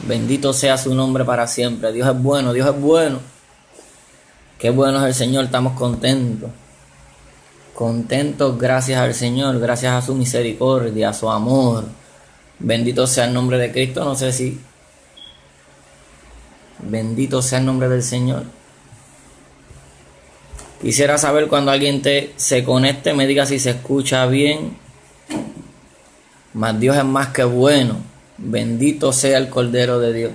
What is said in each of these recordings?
Bendito sea su nombre para siempre. Dios es bueno, Dios es bueno. Qué bueno es el Señor, estamos contentos. Contentos gracias al Señor, gracias a su misericordia, a su amor. Bendito sea el nombre de Cristo. No sé si... Bendito sea el nombre del Señor. Quisiera saber cuando alguien se conecte, me diga si se escucha bien. Mas Dios es más que bueno. Bendito sea el Cordero de Dios.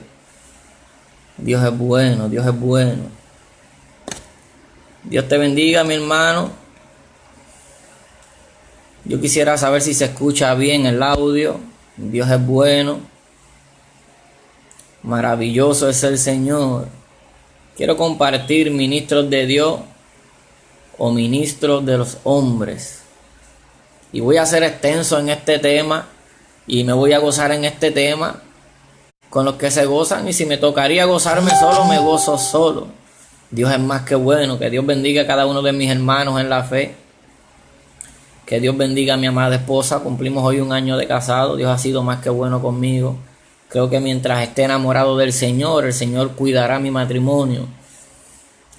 Dios es bueno, Dios es bueno. Dios te bendiga, mi hermano. Yo quisiera saber si se escucha bien el audio. Dios es bueno. Maravilloso es el Señor. Quiero compartir ministros de Dios o ministros de los hombres. Y voy a ser extenso en este tema y me voy a gozar en este tema con los que se gozan, y si me tocaría gozarme solo, me gozo solo. Dios es más que bueno. Que Dios bendiga a cada uno de mis hermanos en la fe. Que Dios bendiga a mi amada esposa. Cumplimos hoy 1 año de casado. Dios ha sido más que bueno conmigo. Creo que mientras esté enamorado del Señor, el Señor cuidará mi matrimonio.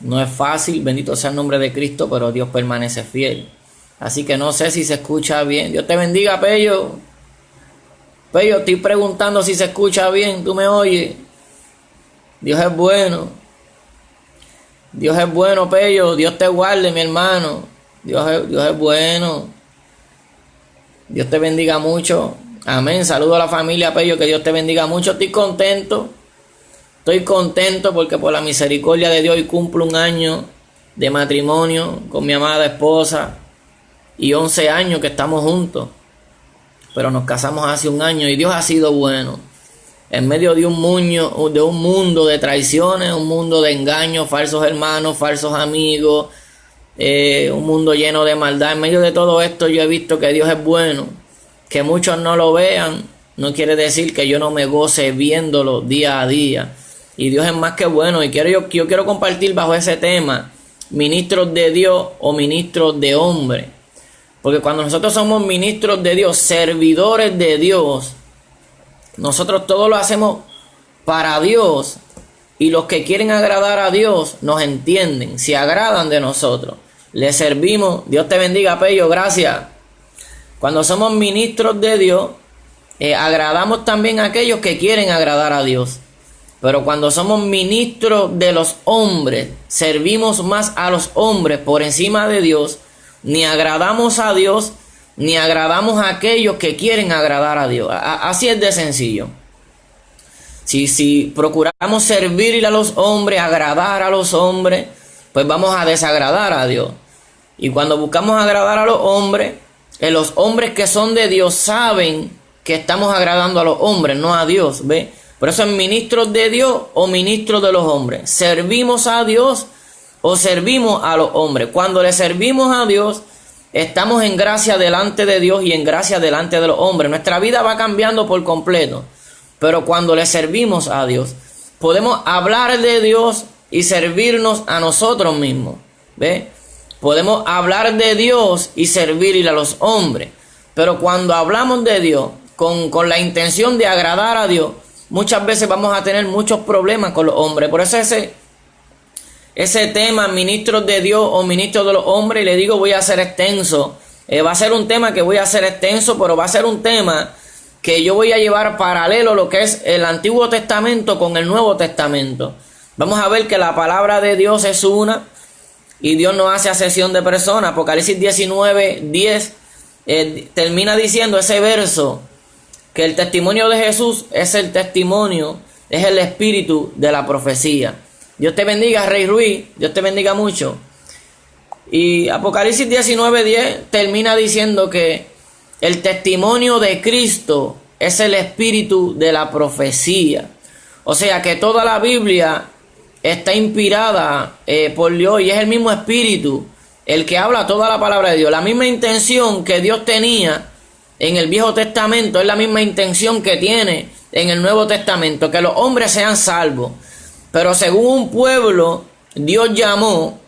No es fácil, bendito sea el nombre de Cristo, pero Dios permanece fiel. Así que no sé si se escucha bien. Dios te bendiga, Pello. Pello, estoy preguntando si se escucha bien. ¿Tú me oyes? Dios es bueno. Dios es bueno, Pello. Dios te guarde, mi hermano. Dios es bueno. Dios te bendiga mucho. Amén. Saludo a la familia, Pello. Que Dios te bendiga mucho. Estoy contento. Estoy contento porque por la misericordia de Dios hoy cumplo 1 año de matrimonio con mi amada esposa. Y 11 años que estamos juntos. Pero nos casamos hace 1 año y Dios ha sido bueno. En medio de un mundo de traiciones, un mundo de engaños, falsos hermanos, falsos amigos, un mundo lleno de maldad. En medio de todo esto yo he visto que Dios es bueno. Que muchos no lo vean no quiere decir que yo no me goce viéndolo día a día. Y Dios es más que bueno. Y yo quiero compartir bajo ese tema, ministros de Dios o ministros de hombre. Porque cuando nosotros somos ministros de Dios, servidores de Dios, nosotros todo lo hacemos para Dios. Y los que quieren agradar a Dios nos entienden, se agradan de nosotros. Les servimos. Dios te bendiga, Pello, gracias. Cuando somos ministros de Dios, agradamos también a aquellos que quieren agradar a Dios. Pero cuando somos ministros de los hombres, servimos más a los hombres por encima de Dios. Ni agradamos a Dios, ni agradamos a aquellos que quieren agradar a Dios. Así es de sencillo. Si procuramos servir a los hombres, agradar a los hombres, pues vamos a desagradar a Dios. Y cuando buscamos agradar a los hombres que son de Dios saben que estamos agradando a los hombres, no a Dios, ¿ve? Por eso es ministros de Dios o ministros de los hombres. ¿Servimos a Dios o servimos a los hombres? Cuando le servimos a Dios, estamos en gracia delante de Dios y en gracia delante de los hombres. Nuestra vida va cambiando por completo. Pero cuando le servimos a Dios, podemos hablar de Dios y servirnos a nosotros mismos, ¿ve? Podemos hablar de Dios y servir a los hombres. Pero cuando hablamos de Dios con la intención de agradar a Dios, muchas veces vamos a tener muchos problemas con los hombres. Por eso ese tema, ministros de Dios o ministros de los hombres, le digo, voy a hacer extenso. Va a ser un tema que voy a hacer extenso, pero va a ser un tema que yo voy a llevar paralelo lo que es el Antiguo Testamento con el Nuevo Testamento. Vamos a ver que la palabra de Dios es una y Dios no hace acepción de personas. Apocalipsis 19:10 termina diciendo ese verso que el testimonio de Jesús es el testimonio, es el espíritu de la profecía. Dios te bendiga, Rey Ruiz. Dios te bendiga mucho. Y Apocalipsis 19:10 termina diciendo que el testimonio de Cristo es el espíritu de la profecía. O sea que toda la Biblia está inspirada por Dios y es el mismo espíritu el que habla toda la palabra de Dios. La misma intención que Dios tenía en el Viejo Testamento es la misma intención que tiene en el Nuevo Testamento, que los hombres sean salvos. Pero según un pueblo, Dios llamó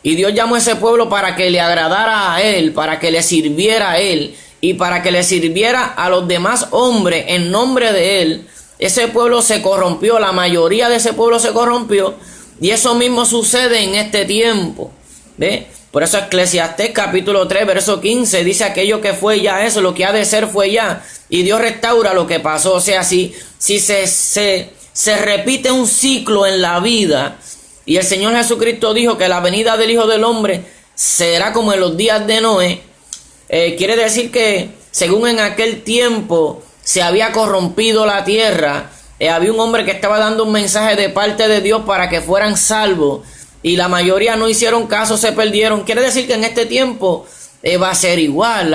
a ese pueblo para que le agradara a Él, para que le sirviera a Él y para que le sirviera a los demás hombres en nombre de Él, ese pueblo se corrompió, la mayoría de ese pueblo se corrompió, y eso mismo sucede en este tiempo. ¿Ve? Por eso Eclesiastés capítulo 3 verso 15 dice: aquello que fue ya es, lo que ha de ser fue ya, y Dios restaura lo que pasó. O sea, si se repite un ciclo en la vida, y el Señor Jesucristo dijo que la venida del Hijo del Hombre será como en los días de Noé, quiere decir que según en aquel tiempo se había corrompido la tierra, había un hombre que estaba dando un mensaje de parte de Dios para que fueran salvos, y la mayoría no hicieron caso, se perdieron. Quiere decir que en este tiempo va a ser igual,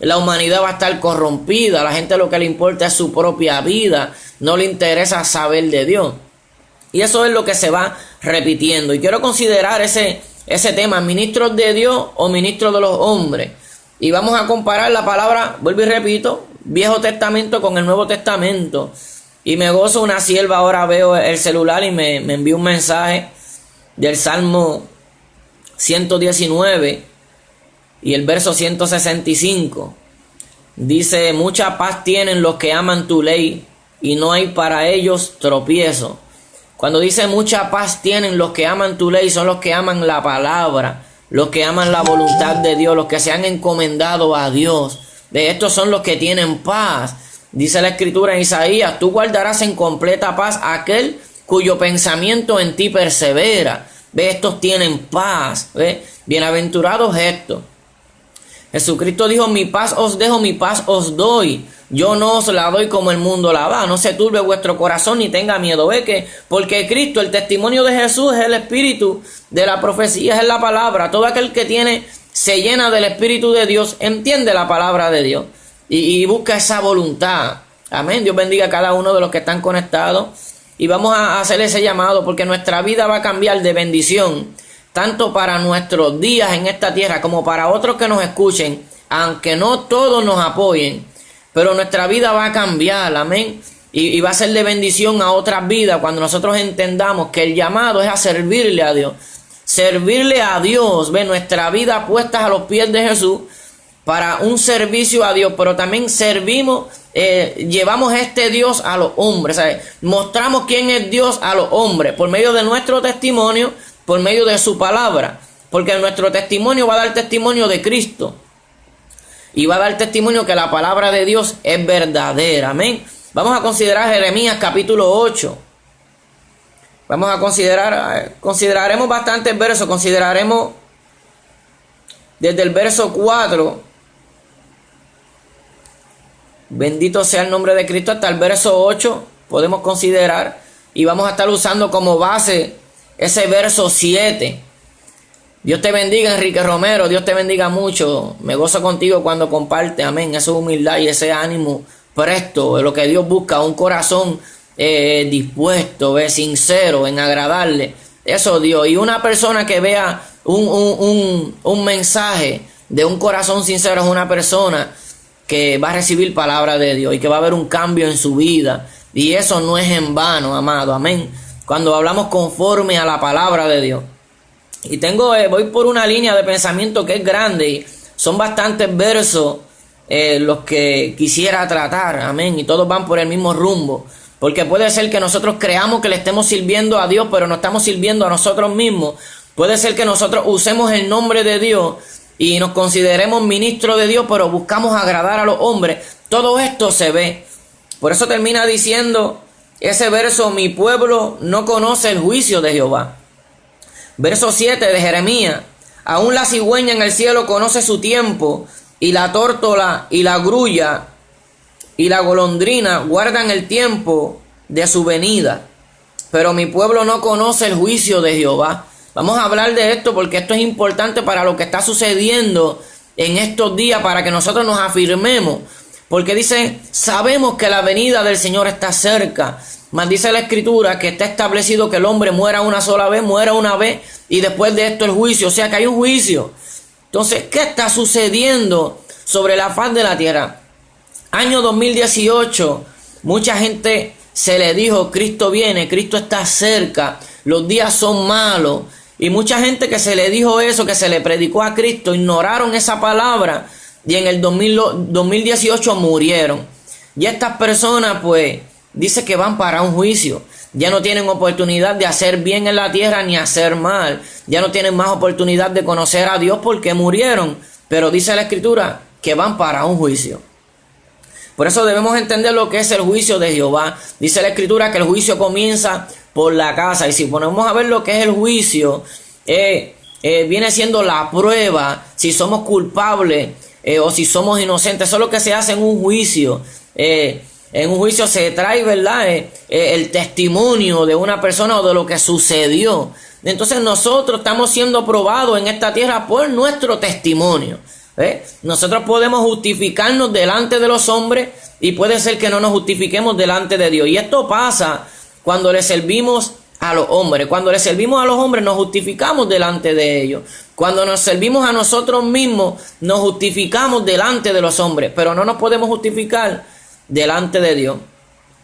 la humanidad va a estar corrompida, la gente lo que le importa es su propia vida, no le interesa saber de Dios. Y eso es lo que se va repitiendo. Y quiero considerar ese tema, ministros de Dios o ministros de los hombres. Y vamos a comparar la palabra, vuelvo y repito, Viejo Testamento con el Nuevo Testamento. Y me gozo, una sierva, ahora veo el celular y me envió un mensaje del Salmo 119 y el verso 165. Dice: mucha paz tienen los que aman tu ley, y no hay para ellos tropiezo. Cuando dice mucha paz tienen los que aman tu ley, son los que aman la palabra, los que aman la voluntad de Dios, los que se han encomendado a Dios. De estos son los que tienen paz. Dice la Escritura en Isaías: tú guardarás en completa paz a aquel cuyo pensamiento en ti persevera. Ve, estos tienen paz. Ve, bienaventurados estos. Jesucristo dijo: mi paz os dejo, mi paz os doy. Yo no os la doy como el mundo la da. No se turbe vuestro corazón ni tenga miedo. Ve que porque Cristo, el testimonio de Jesús es el espíritu de la profecía, es la palabra. Todo aquel que se llena del Espíritu de Dios, entiende la palabra de Dios y busca esa voluntad. Amén. Dios bendiga a cada uno de los que están conectados. Y vamos a hacer ese llamado, porque nuestra vida va a cambiar de bendición, tanto para nuestros días en esta tierra como para otros que nos escuchen, aunque no todos nos apoyen, pero nuestra vida va a cambiar, amén, y va a ser de bendición a otras vidas cuando nosotros entendamos que el llamado es a servirle a Dios, ve, nuestra vida puesta a los pies de Jesús para un servicio a Dios, pero también servimos, llevamos este Dios a los hombres, ¿sabes? Mostramos quién es Dios a los hombres por medio de nuestro testimonio, por medio de su palabra, porque nuestro testimonio va a dar testimonio de Cristo y va a dar testimonio que la palabra de Dios es verdadera, amén. Vamos a considerar Jeremías capítulo 8. Vamos a consideraremos bastantes versos, consideraremos desde el verso 4, bendito sea el nombre de Cristo, hasta el verso 8, podemos considerar, y vamos a estar usando como base ese verso 7. Dios te bendiga, Enrique Romero, Dios te bendiga mucho, me gozo contigo cuando comparte, amén, esa humildad y ese ánimo presto, de lo que Dios busca, un corazón dispuesto, sincero en agradarle, eso Dios, y una persona que vea un mensaje de un corazón sincero es una persona que va a recibir palabra de Dios y que va a haber un cambio en su vida, y eso no es en vano, amado, amén, cuando hablamos conforme a la palabra de Dios. Y voy por una línea de pensamiento que es grande y son bastantes versos los que quisiera tratar, amén, y todos van por el mismo rumbo, porque puede ser que nosotros creamos que le estemos sirviendo a Dios, pero no estamos sirviendo a nosotros mismos. Puede ser que nosotros usemos el nombre de Dios y nos consideremos ministros de Dios, pero buscamos agradar a los hombres. Todo esto se ve. Por eso termina diciendo ese verso: mi pueblo no conoce el juicio de Jehová. Verso 7 de Jeremías: aún la cigüeña en el cielo conoce su tiempo, y la tórtola y la grulla y la golondrina guardan el tiempo de su venida, pero mi pueblo no conoce el juicio de Jehová. Vamos a hablar de esto porque esto es importante para lo que está sucediendo en estos días, para que nosotros nos afirmemos, porque dice: sabemos que la venida del Señor está cerca, mas dice la Escritura que está establecido que el hombre muera una sola vez, muera una vez, y después de esto el juicio, o sea que hay un juicio. Entonces, ¿qué está sucediendo sobre la faz de la tierra? Año 2018, mucha gente se le dijo: Cristo viene, Cristo está cerca, los días son malos. Y mucha gente que se le dijo eso, que se le predicó a Cristo, ignoraron esa palabra y en el 2018 murieron. Y estas personas pues dice que van para un juicio. Ya no tienen oportunidad de hacer bien en la tierra ni hacer mal. Ya no tienen más oportunidad de conocer a Dios porque murieron. Pero dice la Escritura que van para un juicio. Por eso debemos entender lo que es el juicio de Jehová. Dice la Escritura que el juicio comienza por la casa. Y si ponemos a ver lo que es el juicio, viene siendo la prueba si somos culpables o si somos inocentes. Eso es lo que se hace en un juicio. En un juicio se trae, ¿verdad? El testimonio de una persona o de lo que sucedió. Entonces nosotros estamos siendo probados en esta tierra por nuestro testimonio. Nosotros podemos justificarnos delante de los hombres y puede ser que no nos justifiquemos delante de Dios. Y esto pasa cuando le servimos a los hombres. Cuando le servimos a los hombres nos justificamos delante de ellos. Cuando nos servimos a nosotros mismos nos justificamos delante de los hombres. Pero no nos podemos justificar delante de Dios.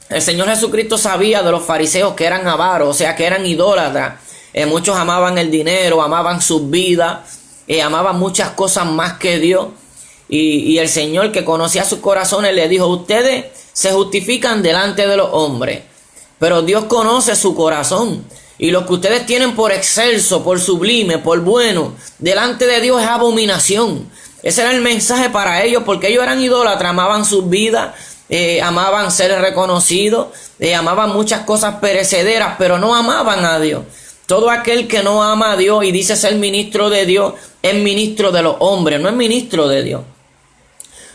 El Señor Jesucristo sabía de los fariseos que eran avaros, o sea que eran idólatras. Muchos amaban el dinero, amaban sus vidas. Amaban muchas cosas más que Dios. Y el Señor, que conocía sus corazones, le dijo: ustedes se justifican delante de los hombres, pero Dios conoce su corazón. Y lo que ustedes tienen por excelso, por sublime, por bueno, delante de Dios es abominación. Ese era el mensaje para ellos, porque ellos eran idólatras, amaban sus vidas, amaban ser reconocidos, amaban muchas cosas perecederas, pero no amaban a Dios. Todo aquel que no ama a Dios y dice ser ministro de Dios es ministro de los hombres, no es ministro de Dios.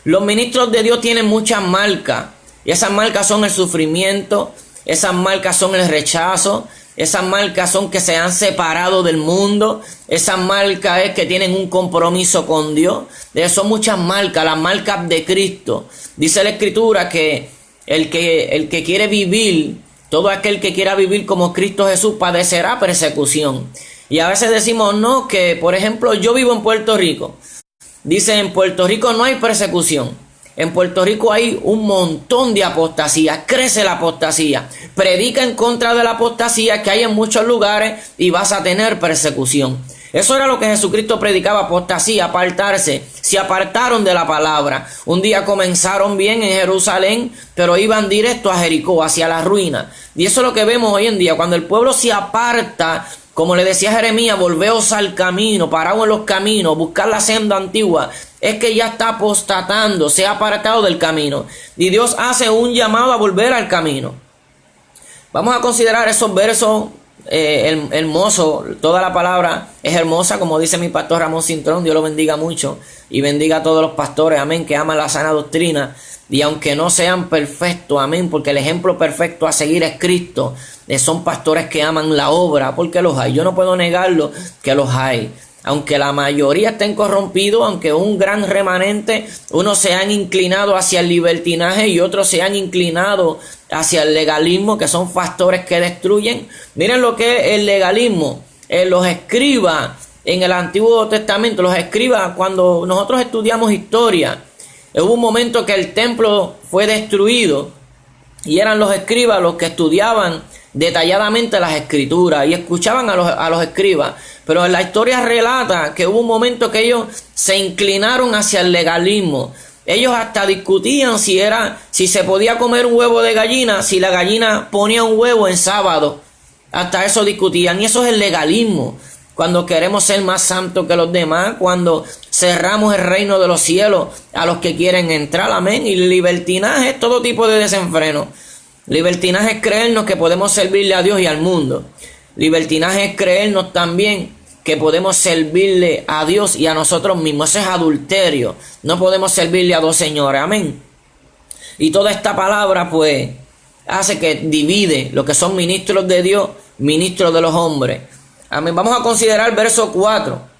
Los ministros de Dios tienen muchas marcas y esas marcas son el sufrimiento, esas marcas son el rechazo, esas marcas son que se han separado del mundo, esas marcas es que tienen un compromiso con Dios. Son muchas marcas, las marcas de Cristo. Dice la Escritura que el que quiere vivir, todo aquel que quiera vivir como Cristo Jesús padecerá persecución. Y a veces decimos, no, que por ejemplo yo vivo en Puerto Rico. Dice, en Puerto Rico no hay persecución. En Puerto Rico hay un montón de apostasía, crece la apostasía. Predica en contra de la apostasía que hay en muchos lugares y vas a tener persecución. Eso era lo que Jesucristo predicaba, apostasía, apartarse. Se apartaron de la palabra. Un día comenzaron bien en Jerusalén, pero iban directo a Jericó, hacia la ruina. Y eso es lo que vemos hoy en día. Cuando el pueblo se aparta, como le decía Jeremías, volveos al camino, paraos en los caminos, buscar la senda antigua, es que ya está apostatando, se ha apartado del camino. Y Dios hace un llamado a volver al camino. Vamos a considerar esos versos hermosos. Toda la palabra es hermosa, como dice mi pastor Ramón Cintrón. Dios lo bendiga mucho y bendiga a todos los pastores, amén, que aman la sana doctrina. Y aunque no sean perfectos, amén, porque el ejemplo perfecto a seguir es Cristo. Son pastores que aman la obra, porque los hay. Yo no puedo negarlo, que los hay. Aunque la mayoría estén corrompidos, aunque un gran remanente, unos se han inclinado hacia el libertinaje y otros se han inclinado hacia el legalismo, que son pastores que destruyen. Miren lo que es el legalismo. Los escribas en el Antiguo Testamento, los escribas, cuando nosotros estudiamos historia, hubo un momento que el templo fue destruido y eran los escribas los que estudiaban detalladamente las escrituras y escuchaban a los escribas. Pero en la historia relata que hubo un momento que ellos se inclinaron hacia el legalismo. Ellos hasta discutían si se podía comer un huevo de gallina, si la gallina ponía un huevo en sábado. Hasta eso discutían. Y eso es el legalismo. Cuando queremos ser más santos que los demás, cuando cerramos el reino de los cielos a los que quieren entrar, amén. Y libertinaje es todo tipo de desenfreno. Libertinaje es creernos que podemos servirle a Dios y al mundo. Libertinaje es creernos también que podemos servirle a Dios y a nosotros mismos. Eso es adulterio. No podemos servirle a dos señores. Amén. Y toda esta palabra pues hace que divide lo que son ministros de Dios, ministros de los hombres. Amén. Vamos a considerar verso 4.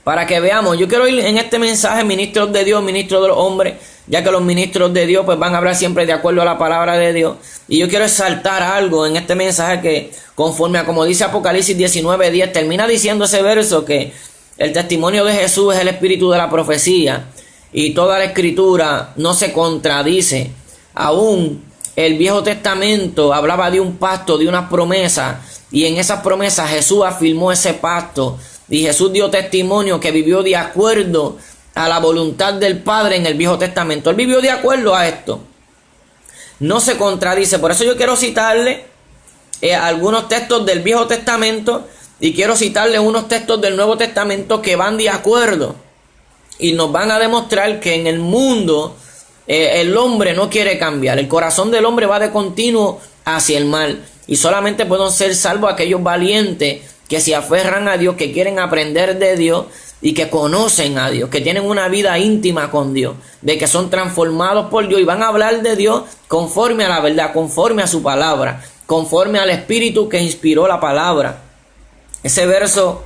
Para que veamos, yo quiero ir en este mensaje ministros de Dios, ministros de los hombres, ya que los ministros de Dios pues van a hablar siempre de acuerdo a la palabra de Dios. Y yo quiero exaltar algo en este mensaje que conforme a como dice Apocalipsis 19:10, termina diciendo ese verso que el testimonio de Jesús es el espíritu de la profecía y toda la escritura no se contradice. Aún el Viejo Testamento hablaba de un pacto, de unas promesas, y en esas promesas Jesús afirmó ese pacto. Y Jesús dio testimonio que vivió de acuerdo a la voluntad del Padre en el Viejo Testamento. Él vivió de acuerdo a esto. no se contradice. Por eso yo quiero citarle algunos textos del Viejo Testamento y quiero citarle unos textos del Nuevo Testamento que van de acuerdo y nos van a demostrar que en el mundo el hombre no quiere cambiar. El corazón del hombre va de continuo hacia el mal y solamente pueden ser salvos aquellos valientes que se aferran a Dios, que quieren aprender de Dios y que conocen a Dios, que tienen una vida íntima con Dios, de que son transformados por Dios y van a hablar de Dios conforme a la verdad, conforme a su palabra, conforme al Espíritu que inspiró la palabra. Ese verso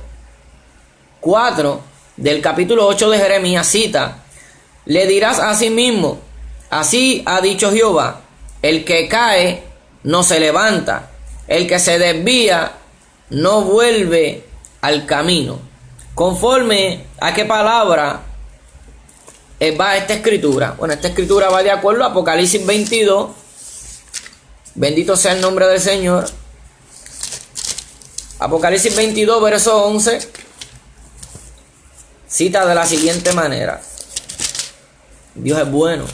4 del capítulo 8 de Jeremías cita: le dirás a sí mismo, así ha dicho Jehová, el que cae no se levanta, el que se desvía no vuelve al camino. Conforme a qué palabra va esta escritura. Bueno, esta escritura va de acuerdo a Apocalipsis 22. Bendito sea el nombre del Señor. Apocalipsis 22, verso 11. Cita de la siguiente manera. Dios es bueno.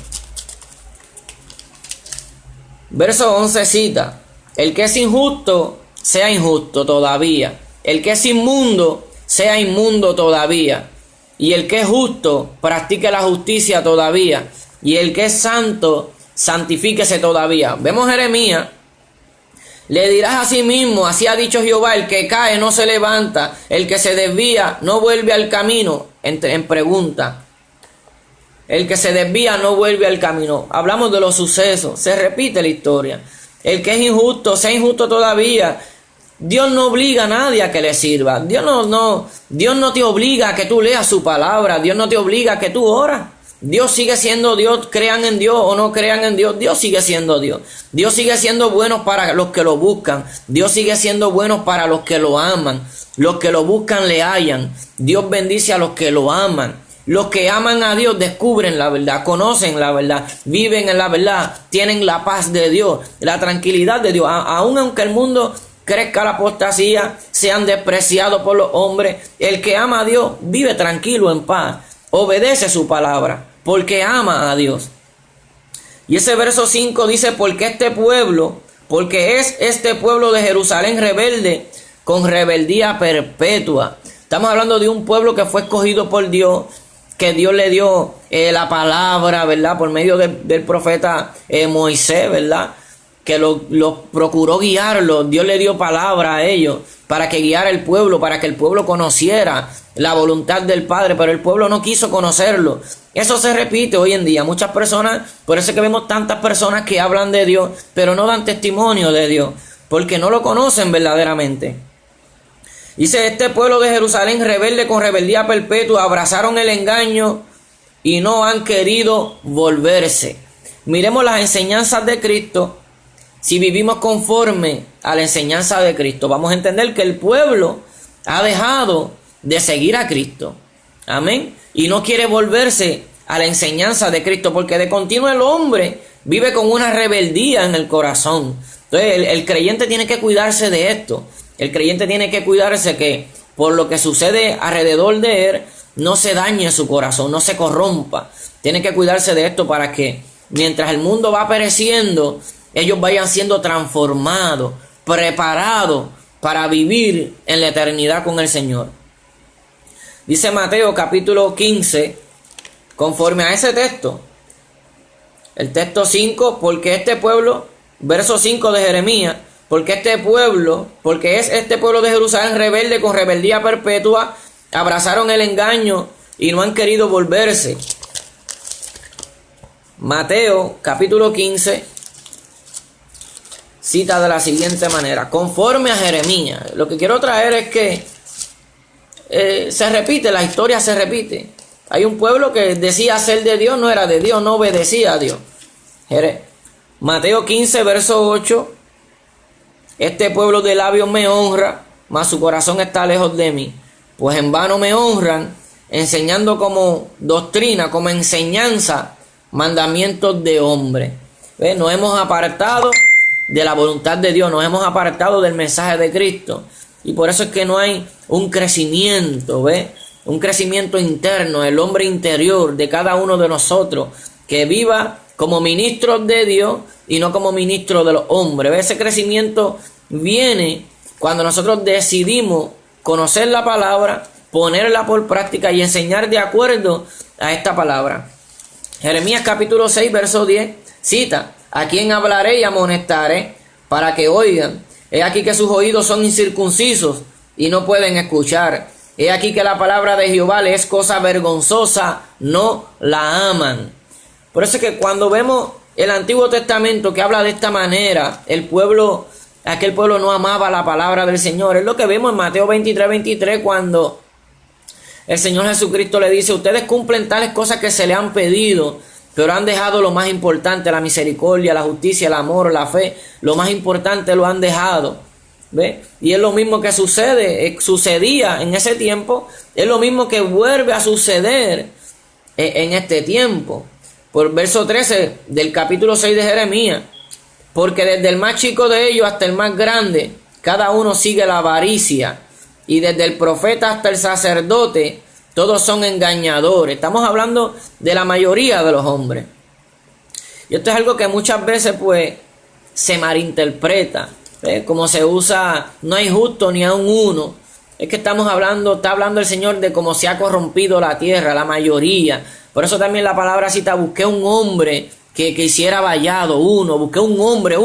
Verso 11 cita: el que es injusto, sea injusto todavía. El que es inmundo, sea inmundo todavía. Y el que es justo, practique la justicia todavía. Y el que es santo, santifíquese todavía. Vemos Jeremías. Le dirás a sí mismo, así ha dicho Jehová, el que cae no se levanta, el que se desvía no vuelve al camino. En pregunta. El que se desvía no vuelve al camino. Hablamos de los sucesos. Se repite la historia. El que es injusto, sea injusto todavía. Dios no obliga a nadie a que le sirva. Dios no te obliga a que tú leas su palabra. Dios no te obliga a que tú oras. Dios sigue siendo Dios, crean en Dios o no crean en Dios, Dios sigue siendo Dios. Dios sigue siendo bueno para los que lo buscan. Dios sigue siendo bueno para los que lo aman. Los que lo buscan le hallan. Dios bendice a los que lo aman. Los que aman a Dios descubren la verdad, conocen la verdad, viven en la verdad, tienen la paz de Dios, la tranquilidad de Dios. Aun aunque el mundo crezca la apostasía, sean despreciados por los hombres, el que ama a Dios vive tranquilo en paz, obedece su palabra, porque ama a Dios. Y ese verso 5 dice: porque es este pueblo de Jerusalén rebelde, con rebeldía perpetua. Estamos hablando de un pueblo que fue escogido por Dios, que Dios le dio la palabra, ¿verdad? Por medio del profeta Moisés, ¿verdad? Que los procuró guiarlos. Dios le dio palabra a ellos para que guiara el pueblo, para que el pueblo conociera la voluntad del Padre, pero el pueblo no quiso conocerlo. Eso se repite hoy en día. Muchas personas, por eso es que vemos tantas personas que hablan de Dios, pero no dan testimonio de Dios, porque no lo conocen verdaderamente. Dice: este pueblo de Jerusalén rebelde con rebeldía perpetua, abrazaron el engaño y no han querido volverse. Miremos las enseñanzas de Cristo. Si vivimos conforme a la enseñanza de Cristo, vamos a entender que el pueblo ha dejado de seguir a Cristo. Amén. Y no quiere volverse a la enseñanza de Cristo, porque de continuo el hombre vive con una rebeldía en el corazón. Entonces el creyente tiene que cuidarse de esto. El creyente tiene que cuidarse que por lo que sucede alrededor de él no se dañe su corazón, no se corrompa. Tiene que cuidarse de esto para que mientras el mundo va pereciendo, ellos vayan siendo transformados, preparados para vivir en la eternidad con el Señor. Dice Mateo capítulo 15, conforme a ese texto, el texto 5, porque este pueblo, verso 5 de Jeremías, porque es este pueblo de Jerusalén rebelde con rebeldía perpetua, abrazaron el engaño y no han querido volverse. Mateo capítulo 15 cita de la siguiente manera: conforme a Jeremías. Lo que quiero traer es que se repite, la historia se repite. Hay un pueblo que decía ser de Dios, no era de Dios, no obedecía a Dios. Mateo 15, verso 8: este pueblo de labios me honra, mas su corazón está lejos de mí. Pues en vano me honran, enseñando como doctrina, como enseñanza, mandamientos de hombre. Nos hemos apartado de la voluntad de Dios, nos hemos apartado del mensaje de Cristo. Y por eso es que no hay un crecimiento, un crecimiento interno, el hombre interior de cada uno de nosotros, que viva como ministros de Dios y no como ministros de los hombres. Ese crecimiento viene cuando nosotros decidimos conocer la palabra, ponerla por práctica y enseñar de acuerdo a esta palabra. Jeremías capítulo 6, verso 10, cita: ¿a quién hablaré y amonestaré para que oigan? He aquí que sus oídos son incircuncisos y no pueden escuchar. He aquí que la palabra de Jehová les es cosa vergonzosa, no la aman. Por eso es que cuando vemos el Antiguo Testamento que habla de esta manera, aquel pueblo no amaba la palabra del Señor. Es lo que vemos en Mateo 23, cuando el Señor Jesucristo le dice: ustedes cumplen tales cosas que se le han pedido, pero han dejado lo más importante, la misericordia, la justicia, el amor, la fe. Lo más importante lo han dejado. ¿Ve? Y es lo mismo que sucedía en ese tiempo, es lo mismo que vuelve a suceder en este tiempo. Por verso 13 del capítulo 6 de Jeremías: porque desde el más chico de ellos hasta el más grande, cada uno sigue la avaricia, y desde el profeta hasta el sacerdote, todos son engañadores. Estamos hablando de la mayoría de los hombres. Y esto es algo que muchas veces pues se malinterpreta. Como se usa, no hay justo ni aun uno. Es que está hablando el Señor de cómo se ha corrompido la tierra, la mayoría. Por eso también la palabra cita: busqué un hombre que hiciera vallado, busqué un hombre,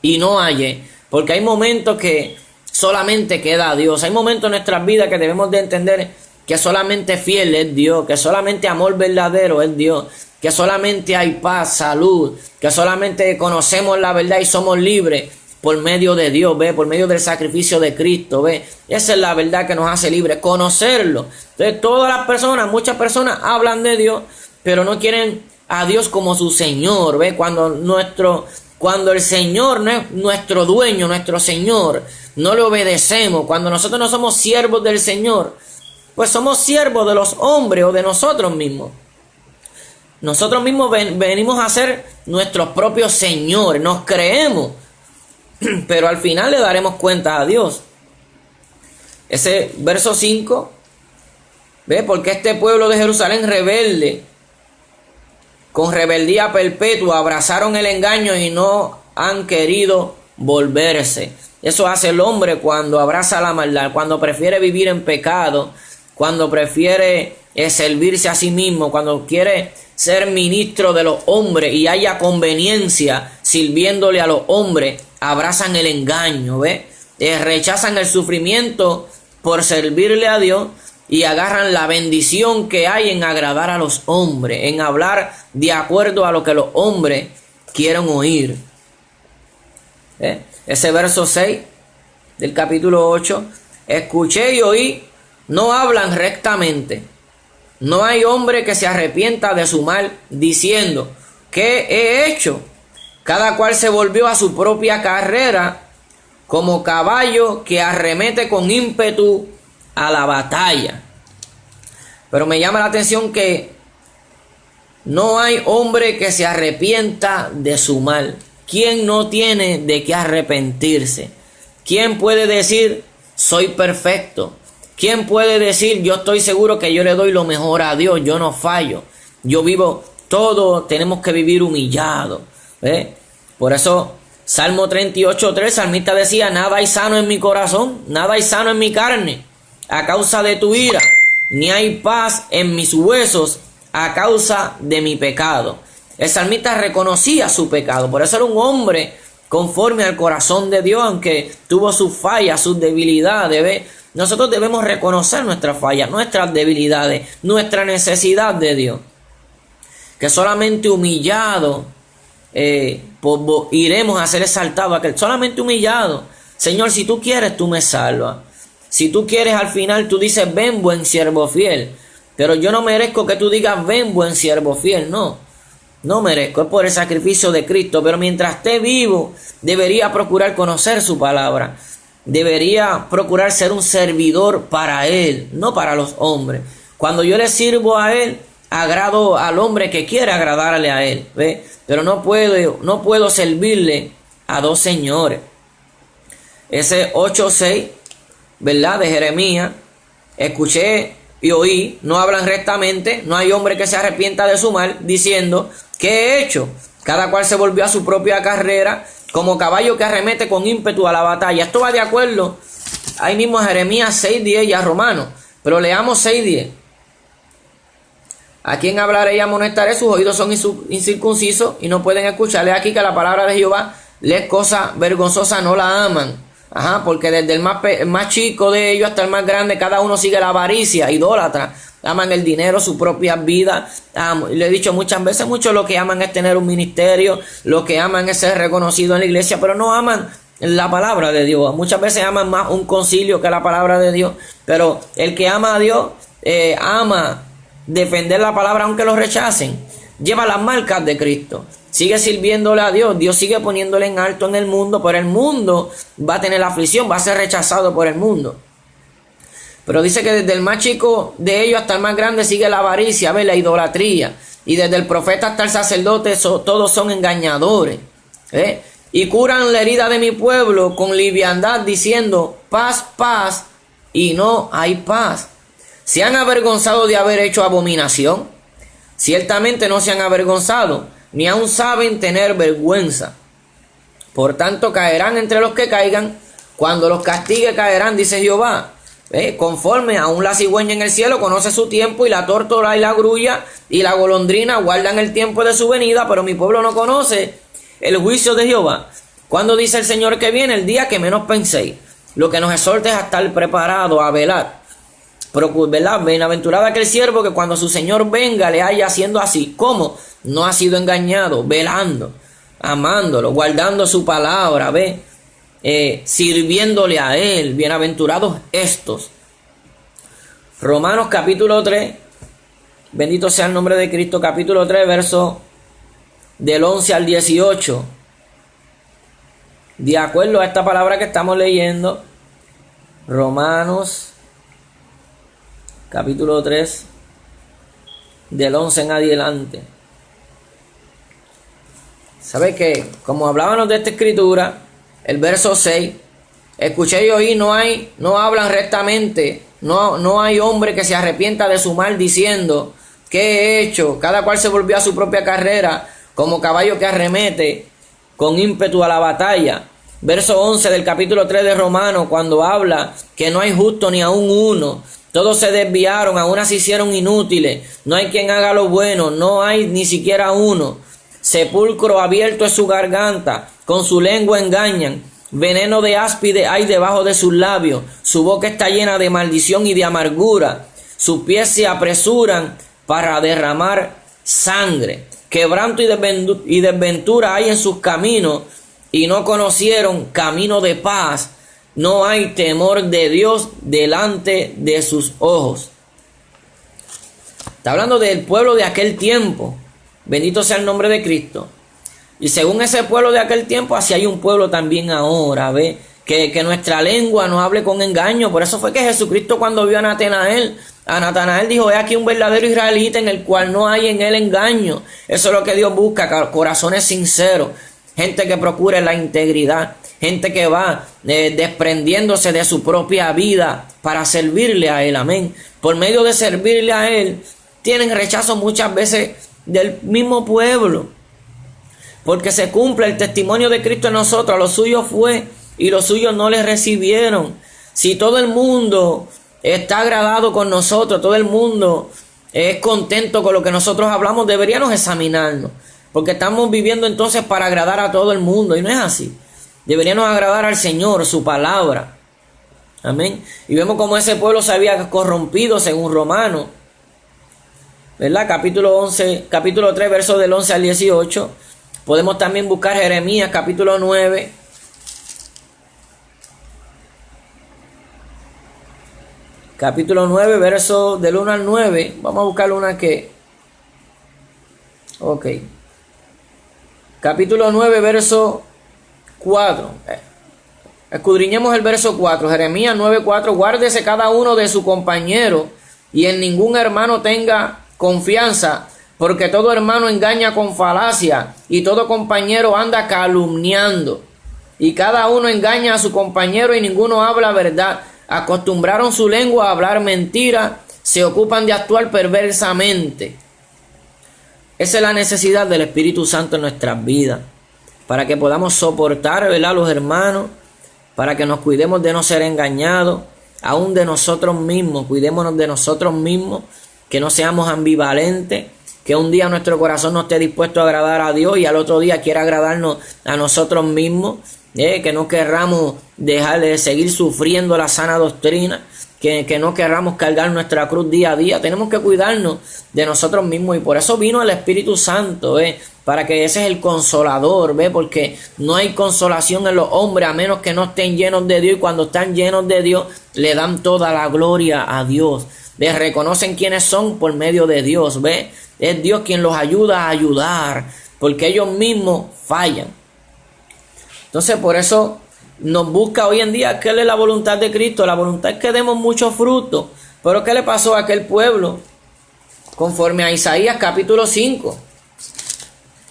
y no hallé. Porque hay momentos que solamente queda Dios. Hay momentos en nuestras vidas que debemos de entender que solamente fiel es Dios, que solamente amor verdadero es Dios, que solamente hay paz, salud, que solamente conocemos la verdad y somos libres por medio de Dios, ¿ve? Por medio del sacrificio de Cristo, ¿ve? Esa es la verdad que nos hace libres, conocerlo. Entonces muchas personas hablan de Dios, pero no quieren a Dios como su Señor, ¿ve? Cuando el Señor no es nuestro dueño, nuestro Señor, no le obedecemos. Cuando nosotros no somos siervos del Señor, pues somos siervos de los hombres o de nosotros mismos. Nosotros mismos venimos a ser nuestros propios señores, nos creemos, pero al final le daremos cuenta a Dios. Ese verso 5, ¿ve? Porque este pueblo de Jerusalén rebelde, con rebeldía perpetua, abrazaron el engaño y no han querido volverse. Eso hace el hombre cuando abraza la maldad, cuando prefiere vivir en pecado, cuando prefiere servirse a sí mismo, cuando quiere ser ministro de los hombres y haya conveniencia sirviéndole a los hombres, abrazan el engaño, ¿ve? Rechazan el sufrimiento por servirle a Dios y agarran la bendición que hay en agradar a los hombres, en hablar de acuerdo a lo que los hombres quieren oír. Ese verso 6 del capítulo 8: escuché y oí, no hablan rectamente. No hay hombre que se arrepienta de su mal, diciendo: ¿qué he hecho? Cada cual se volvió a su propia carrera, como caballo que arremete con ímpetu a la batalla. Pero me llama la atención que no hay hombre que se arrepienta de su mal. ¿Quién no tiene de qué arrepentirse? ¿Quién puede decir: soy perfecto? ¿Quién puede decir: yo estoy seguro que yo le doy lo mejor a Dios, yo no fallo, yo vivo todo? Tenemos que vivir humillados, ¿eh? Por eso Salmo 38:3, salmista decía: nada hay sano en mi corazón, nada hay sano en mi carne a causa de tu ira, ni hay paz en mis huesos a causa de mi pecado. El salmista reconocía su pecado, por eso era un hombre conforme al corazón de Dios, aunque tuvo sus fallas, sus debilidades, ¿ve? Nosotros debemos reconocer nuestras fallas, nuestras debilidades, nuestra necesidad de Dios. Que solamente humillado iremos a ser exaltados. Solamente humillado. Señor, si tú quieres, tú me salvas. Si tú quieres, al final tú dices: ven, buen siervo fiel. Pero yo no merezco que tú digas: ven, buen siervo fiel. No merezco, es por el sacrificio de Cristo. Pero mientras esté vivo, debería procurar conocer su palabra. Debería procurar ser un servidor para Él, no para los hombres. Cuando yo le sirvo a Él, agrado al hombre que quiere agradarle a Él, ¿ve? Pero no puedo servirle a dos señores. Ese 8:6, ¿verdad? De Jeremías: escuché y oí, no hablan rectamente, no hay hombre que se arrepienta de su mal, diciendo: ¿Qué he hecho? Cada cual se volvió a su propia carrera, como caballo que arremete con ímpetu a la batalla. Esto va de acuerdo ahí mismo a Jeremías 6:10 y a Romanos. Pero leamos 6:10. ¿A quién hablaré y amonestaré? Sus oídos son incircuncisos y no pueden escucharle. Aquí que la palabra de Jehová les cosa vergonzosa, no la aman. Porque desde el más chico de ellos hasta el más grande, cada uno sigue la avaricia, idólatra. Aman el dinero, su propia vida. Le he dicho muchas veces, muchos lo que aman es tener un ministerio, lo que aman es ser reconocido en la iglesia, pero no aman la palabra de Dios. Muchas veces aman más un concilio que la palabra de Dios, pero el que ama a Dios, ama defender la palabra aunque lo rechacen. Lleva las marcas de Cristo. Sigue sirviéndole a Dios. Dios sigue poniéndole en alto en el mundo, pero el mundo va a tener la aflicción, va a ser rechazado por el mundo. Pero dice que desde el más chico de ellos hasta el más grande sigue la avaricia, la idolatría. Y desde el profeta hasta el sacerdote todos son engañadores. Y curan la herida de mi pueblo con liviandad, diciendo paz, paz, y no hay paz. ¿Se han avergonzado de haber hecho abominación? Ciertamente no se han avergonzado, ni aun saben tener vergüenza. Por tanto caerán entre los que caigan, cuando los castigue caerán, dice Jehová. Conforme aún la cigüeña en el cielo conoce su tiempo, y la tórtola y la grulla y la golondrina guardan el tiempo de su venida, pero mi pueblo no conoce el juicio de Jehová. Cuando dice el Señor que viene, el día que menos penséis. Lo que nos exhorta es a estar preparado, a velar. ¿Verdad? Bienaventurado aquel siervo que cuando su Señor venga le haya haciendo así. ¿Cómo? No ha sido engañado, velando, amándolo, guardando su palabra, sirviéndole a Él. Bienaventurados estos. Romanos capítulo 3, bendito sea el nombre de Cristo, capítulo 3, verso del 11 al 18. De acuerdo a esta palabra que estamos leyendo, Romanos capítulo 3, del 11 en adelante. ¿Sabe qué? Como hablábamos de esta escritura, el verso 6, escuché y oí, no hablan rectamente, no hay hombre que se arrepienta de su mal, diciendo, ¿qué he hecho? Cada cual se volvió a su propia carrera, como caballo que arremete con ímpetu a la batalla. Verso 11 del capítulo 3 de Romanos, cuando habla que no hay justo ni aun uno. Todos se desviaron, a una se hicieron inútiles. No hay quien haga lo bueno, no hay ni siquiera uno. Sepulcro abierto es su garganta, con su lengua engañan. Veneno de áspide hay debajo de sus labios. Su boca está llena de maldición y de amargura. Sus pies se apresuran para derramar sangre. Quebranto y desventura hay en sus caminos, y no conocieron camino de paz. No hay temor de Dios delante de sus ojos. Está hablando del pueblo de aquel tiempo. Bendito sea el nombre de Cristo. Y según ese pueblo de aquel tiempo, así hay un pueblo también ahora, que nuestra lengua no hable con engaño. Por eso fue que Jesucristo, cuando vio a Natanael dijo, he aquí un verdadero israelita en el cual no hay en él engaño. Eso es lo que Dios busca, corazones sinceros, gente que procure la integridad, gente que va desprendiéndose de su propia vida para servirle a Él, amén. Por medio de servirle a Él, tienen rechazo muchas veces del mismo pueblo, porque se cumple el testimonio de Cristo en nosotros. A los suyos fue y los suyos no les recibieron. Si todo el mundo está agradado con nosotros, todo el mundo es contento con lo que nosotros hablamos, deberíamos examinarnos, porque estamos viviendo entonces para agradar a todo el mundo, y no es así. Deberíamos agradar al Señor, su palabra. Amén. Y vemos cómo ese pueblo se había corrompido según Romanos, ¿verdad? Capítulo 3, versos del 11 al 18. Podemos también buscar Jeremías, capítulo 9. Capítulo 9, versos del 1 al 9. Vamos a buscar una que... Ok. Capítulo 9, verso 4. Escudriñemos el verso 4. Jeremías 9:4. Guárdese cada uno de su compañero, y en ningún hermano tenga confianza, porque todo hermano engaña con falacia, y todo compañero anda calumniando. Y cada uno engaña a su compañero, y ninguno habla verdad. Acostumbraron su lengua a hablar mentira, se ocupan de actuar perversamente. Esa es la necesidad del Espíritu Santo en nuestras vidas, para que podamos soportar, ¿verdad?, los hermanos, para que nos cuidemos de no ser engañados, aún de nosotros mismos, cuidémonos de nosotros mismos, que no seamos ambivalentes, que un día nuestro corazón no esté dispuesto a agradar a Dios y al otro día quiera agradarnos a nosotros mismos, que no querramos dejar de seguir sufriendo la sana doctrina, que no querramos cargar nuestra cruz día a día. Tenemos que cuidarnos de nosotros mismos, y por eso vino el Espíritu Santo, para que ese es el consolador, porque no hay consolación en los hombres a menos que no estén llenos de Dios, y cuando están llenos de Dios le dan toda la gloria a Dios. Reconocen quiénes son por medio de Dios. Es Dios quien los ayuda a ayudar, porque ellos mismos fallan. Entonces, por eso nos busca hoy en día. ¿Qué es la voluntad de Cristo? La voluntad es que demos mucho fruto. Pero ¿qué le pasó a aquel pueblo? Conforme a Isaías capítulo 5,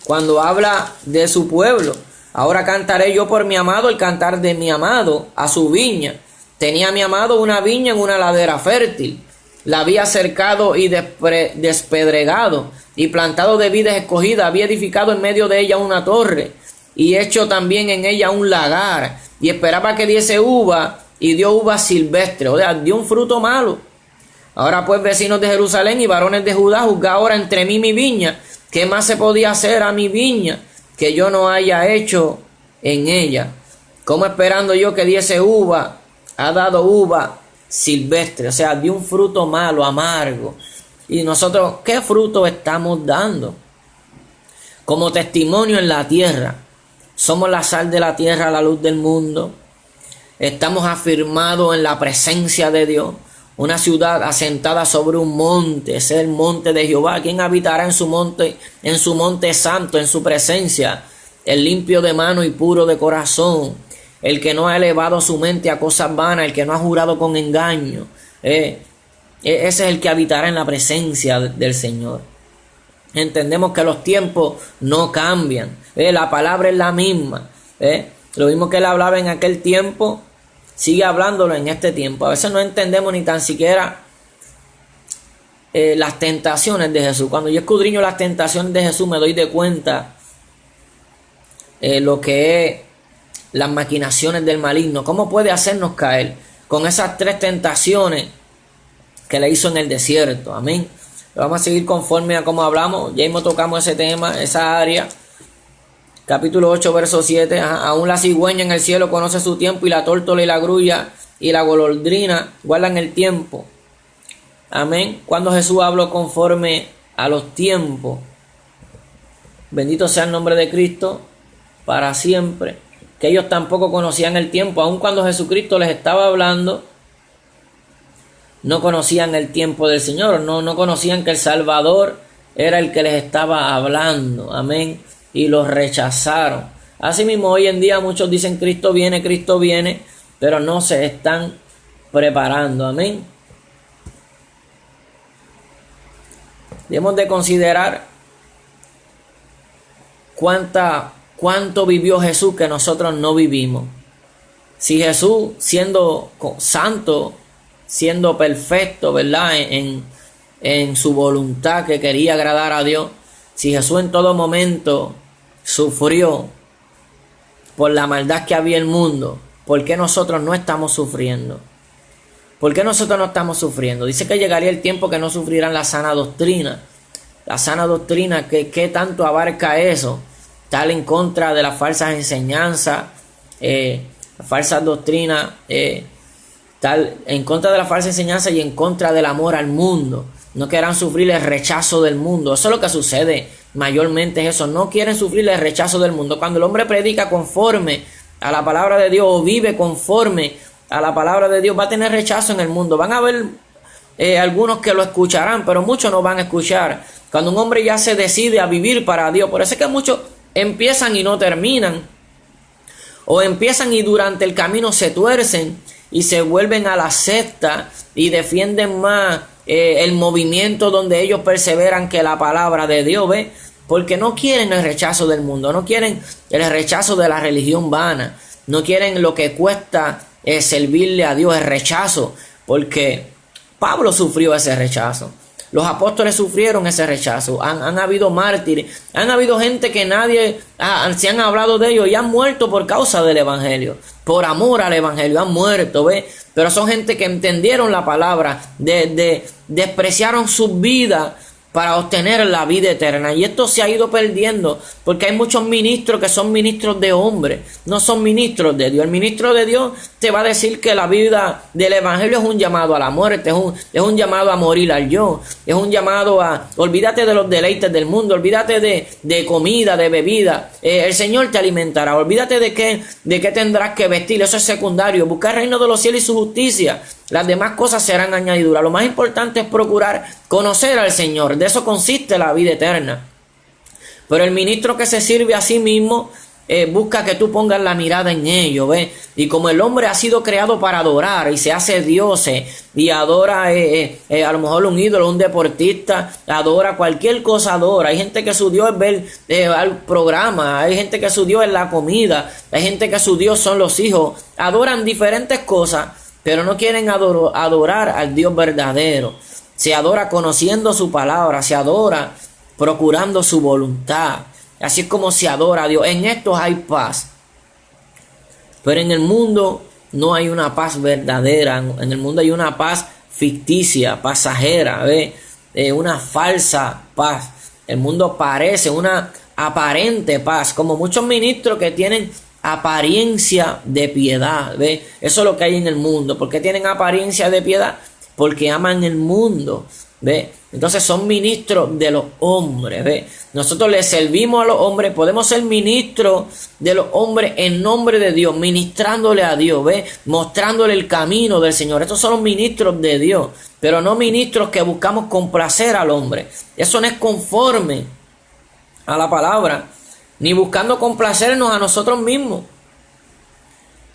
cuando habla de su pueblo: ahora cantaré yo por mi amado el cantar de mi amado a su viña. Tenía mi amado una viña en una ladera fértil. La había cercado y despedregado, y plantado de vides escogidas. Había edificado en medio de ella una torre, y hecho también en ella un lagar, y esperaba que diese uva, y dio uva silvestre, o sea, dio un fruto malo. Ahora pues, vecinos de Jerusalén y varones de Judá, juzgad ahora entre mí mi viña. ¿Qué más se podía hacer a mi viña que yo no haya hecho en ella? ¿Cómo esperando yo que diese uva, ha dado uva silvestre? O sea, dio un fruto malo, amargo. Y nosotros, ¿qué fruto estamos dando? Como testimonio en la tierra. Somos la sal de la tierra, la luz del mundo. Estamos afirmados en la presencia de Dios. Una ciudad asentada sobre un monte, es el monte de Jehová. ¿Quién habitará en su monte santo, en su presencia? El limpio de mano y puro de corazón, el que no ha elevado su mente a cosas vanas, el que no ha jurado con engaño. Ese es el que habitará en la presencia del Señor. Entendemos que los tiempos no cambian. La palabra es la misma. Lo mismo que él hablaba en aquel tiempo, sigue hablándolo en este tiempo. A veces no entendemos ni tan siquiera las tentaciones de Jesús. Cuando yo escudriño las tentaciones de Jesús, me doy de cuenta lo que es las maquinaciones del maligno. ¿Cómo puede hacernos caer con esas 3 tentaciones que le hizo en el desierto? Amén. Vamos a seguir conforme a como hablamos. Ya mismo tocamos ese tema, esa área. Capítulo 8, verso 7. Aún la cigüeña en el cielo conoce su tiempo, y la tórtola y la grulla y la golondrina guardan el tiempo. Amén. Cuando Jesús habló conforme a los tiempos. Bendito sea el nombre de Cristo para siempre. Que ellos tampoco conocían el tiempo. Aun cuando Jesucristo les estaba hablando, no conocían el tiempo del Señor. No conocían que el Salvador era el que les estaba hablando. Amén. Y los rechazaron. Asimismo, hoy en día muchos dicen Cristo viene, pero no se están preparando. Amén. Debemos de considerar cuánto vivió Jesús que nosotros no vivimos. Si Jesús, siendo santo, siendo perfecto, ¿verdad?, en su voluntad, que quería agradar a Dios, si Jesús en todo momento sufrió por la maldad que había en el mundo, ¿por qué nosotros no estamos sufriendo? ¿Por qué nosotros no estamos sufriendo? Dice que llegaría el tiempo que no sufrirán la sana doctrina. La sana doctrina, ¿qué tanto abarca eso? Tal en contra de las falsas enseñanzas, falsas doctrinas, tal en contra de la falsa enseñanza y en contra del amor al mundo. No querrán sufrir el rechazo del mundo. Eso es lo que sucede mayormente, es eso. No quieren sufrir el rechazo del mundo. Cuando el hombre predica conforme a la palabra de Dios o vive conforme a la palabra de Dios, va a tener rechazo en el mundo. Van a haber algunos que lo escucharán, pero muchos no van a escuchar. Cuando un hombre ya se decide a vivir para Dios, por eso es que muchos empiezan y no terminan, o empiezan y durante el camino se tuercen y se vuelven a la secta y defienden más el movimiento donde ellos perseveran que la palabra de Dios, porque no quieren el rechazo del mundo, no quieren el rechazo de la religión vana, no quieren lo que cuesta servirle a Dios, el rechazo, porque Pablo sufrió ese rechazo. Los apóstoles sufrieron ese rechazo. Han habido mártires. Han habido gente que nadie se han hablado de ellos y han muerto por causa del evangelio. Por amor al evangelio han muerto, ¿ves? Pero son gente que entendieron la palabra, despreciaron sus vidas para obtener la vida eterna. Y esto se ha ido perdiendo porque hay muchos ministros que son ministros de hombres, no son ministros de Dios. El ministro de Dios te va a decir que la vida del evangelio es un llamado a la muerte, es un llamado a morir al yo, es un llamado a olvídate de los deleites del mundo, olvídate de comida, de bebida, el Señor te alimentará, olvídate de qué tendrás que vestir, eso es secundario. Busca el reino de los cielos y su justicia, las demás cosas serán añadiduras. Lo más importante es procurar conocer al Señor. De eso consiste la vida eterna. Pero el ministro que se sirve a sí mismo busca que tú pongas la mirada en ello, ¿ves? Y como el hombre ha sido creado para adorar y se hace Dios y adora a lo mejor un ídolo, un deportista, adora cualquier cosa, adora. Hay gente que su Dios es ver al programa, hay gente que su Dios es la comida, hay gente que su Dios son los hijos. Adoran diferentes cosas, pero no quieren adorar al Dios verdadero. Se adora conociendo su palabra, se adora procurando su voluntad. Así es como se adora a Dios. En esto hay paz. Pero en el mundo no hay una paz verdadera. En el mundo hay una paz ficticia, pasajera, ¿ves? Una falsa paz. El mundo parece una aparente paz, como muchos ministros que tienen apariencia de piedad, ¿ves? Eso es lo que hay en el mundo. ¿Por qué tienen apariencia de piedad? Porque aman el mundo, ¿ves? Entonces son ministros de los hombres, ¿ves? Nosotros le servimos a los hombres, podemos ser ministros de los hombres en nombre de Dios, ministrándole a Dios, ¿ves? Mostrándole el camino del Señor. Estos son los ministros de Dios, pero no ministros que buscamos complacer al hombre. Eso no es conforme a la palabra, ni buscando complacernos a nosotros mismos.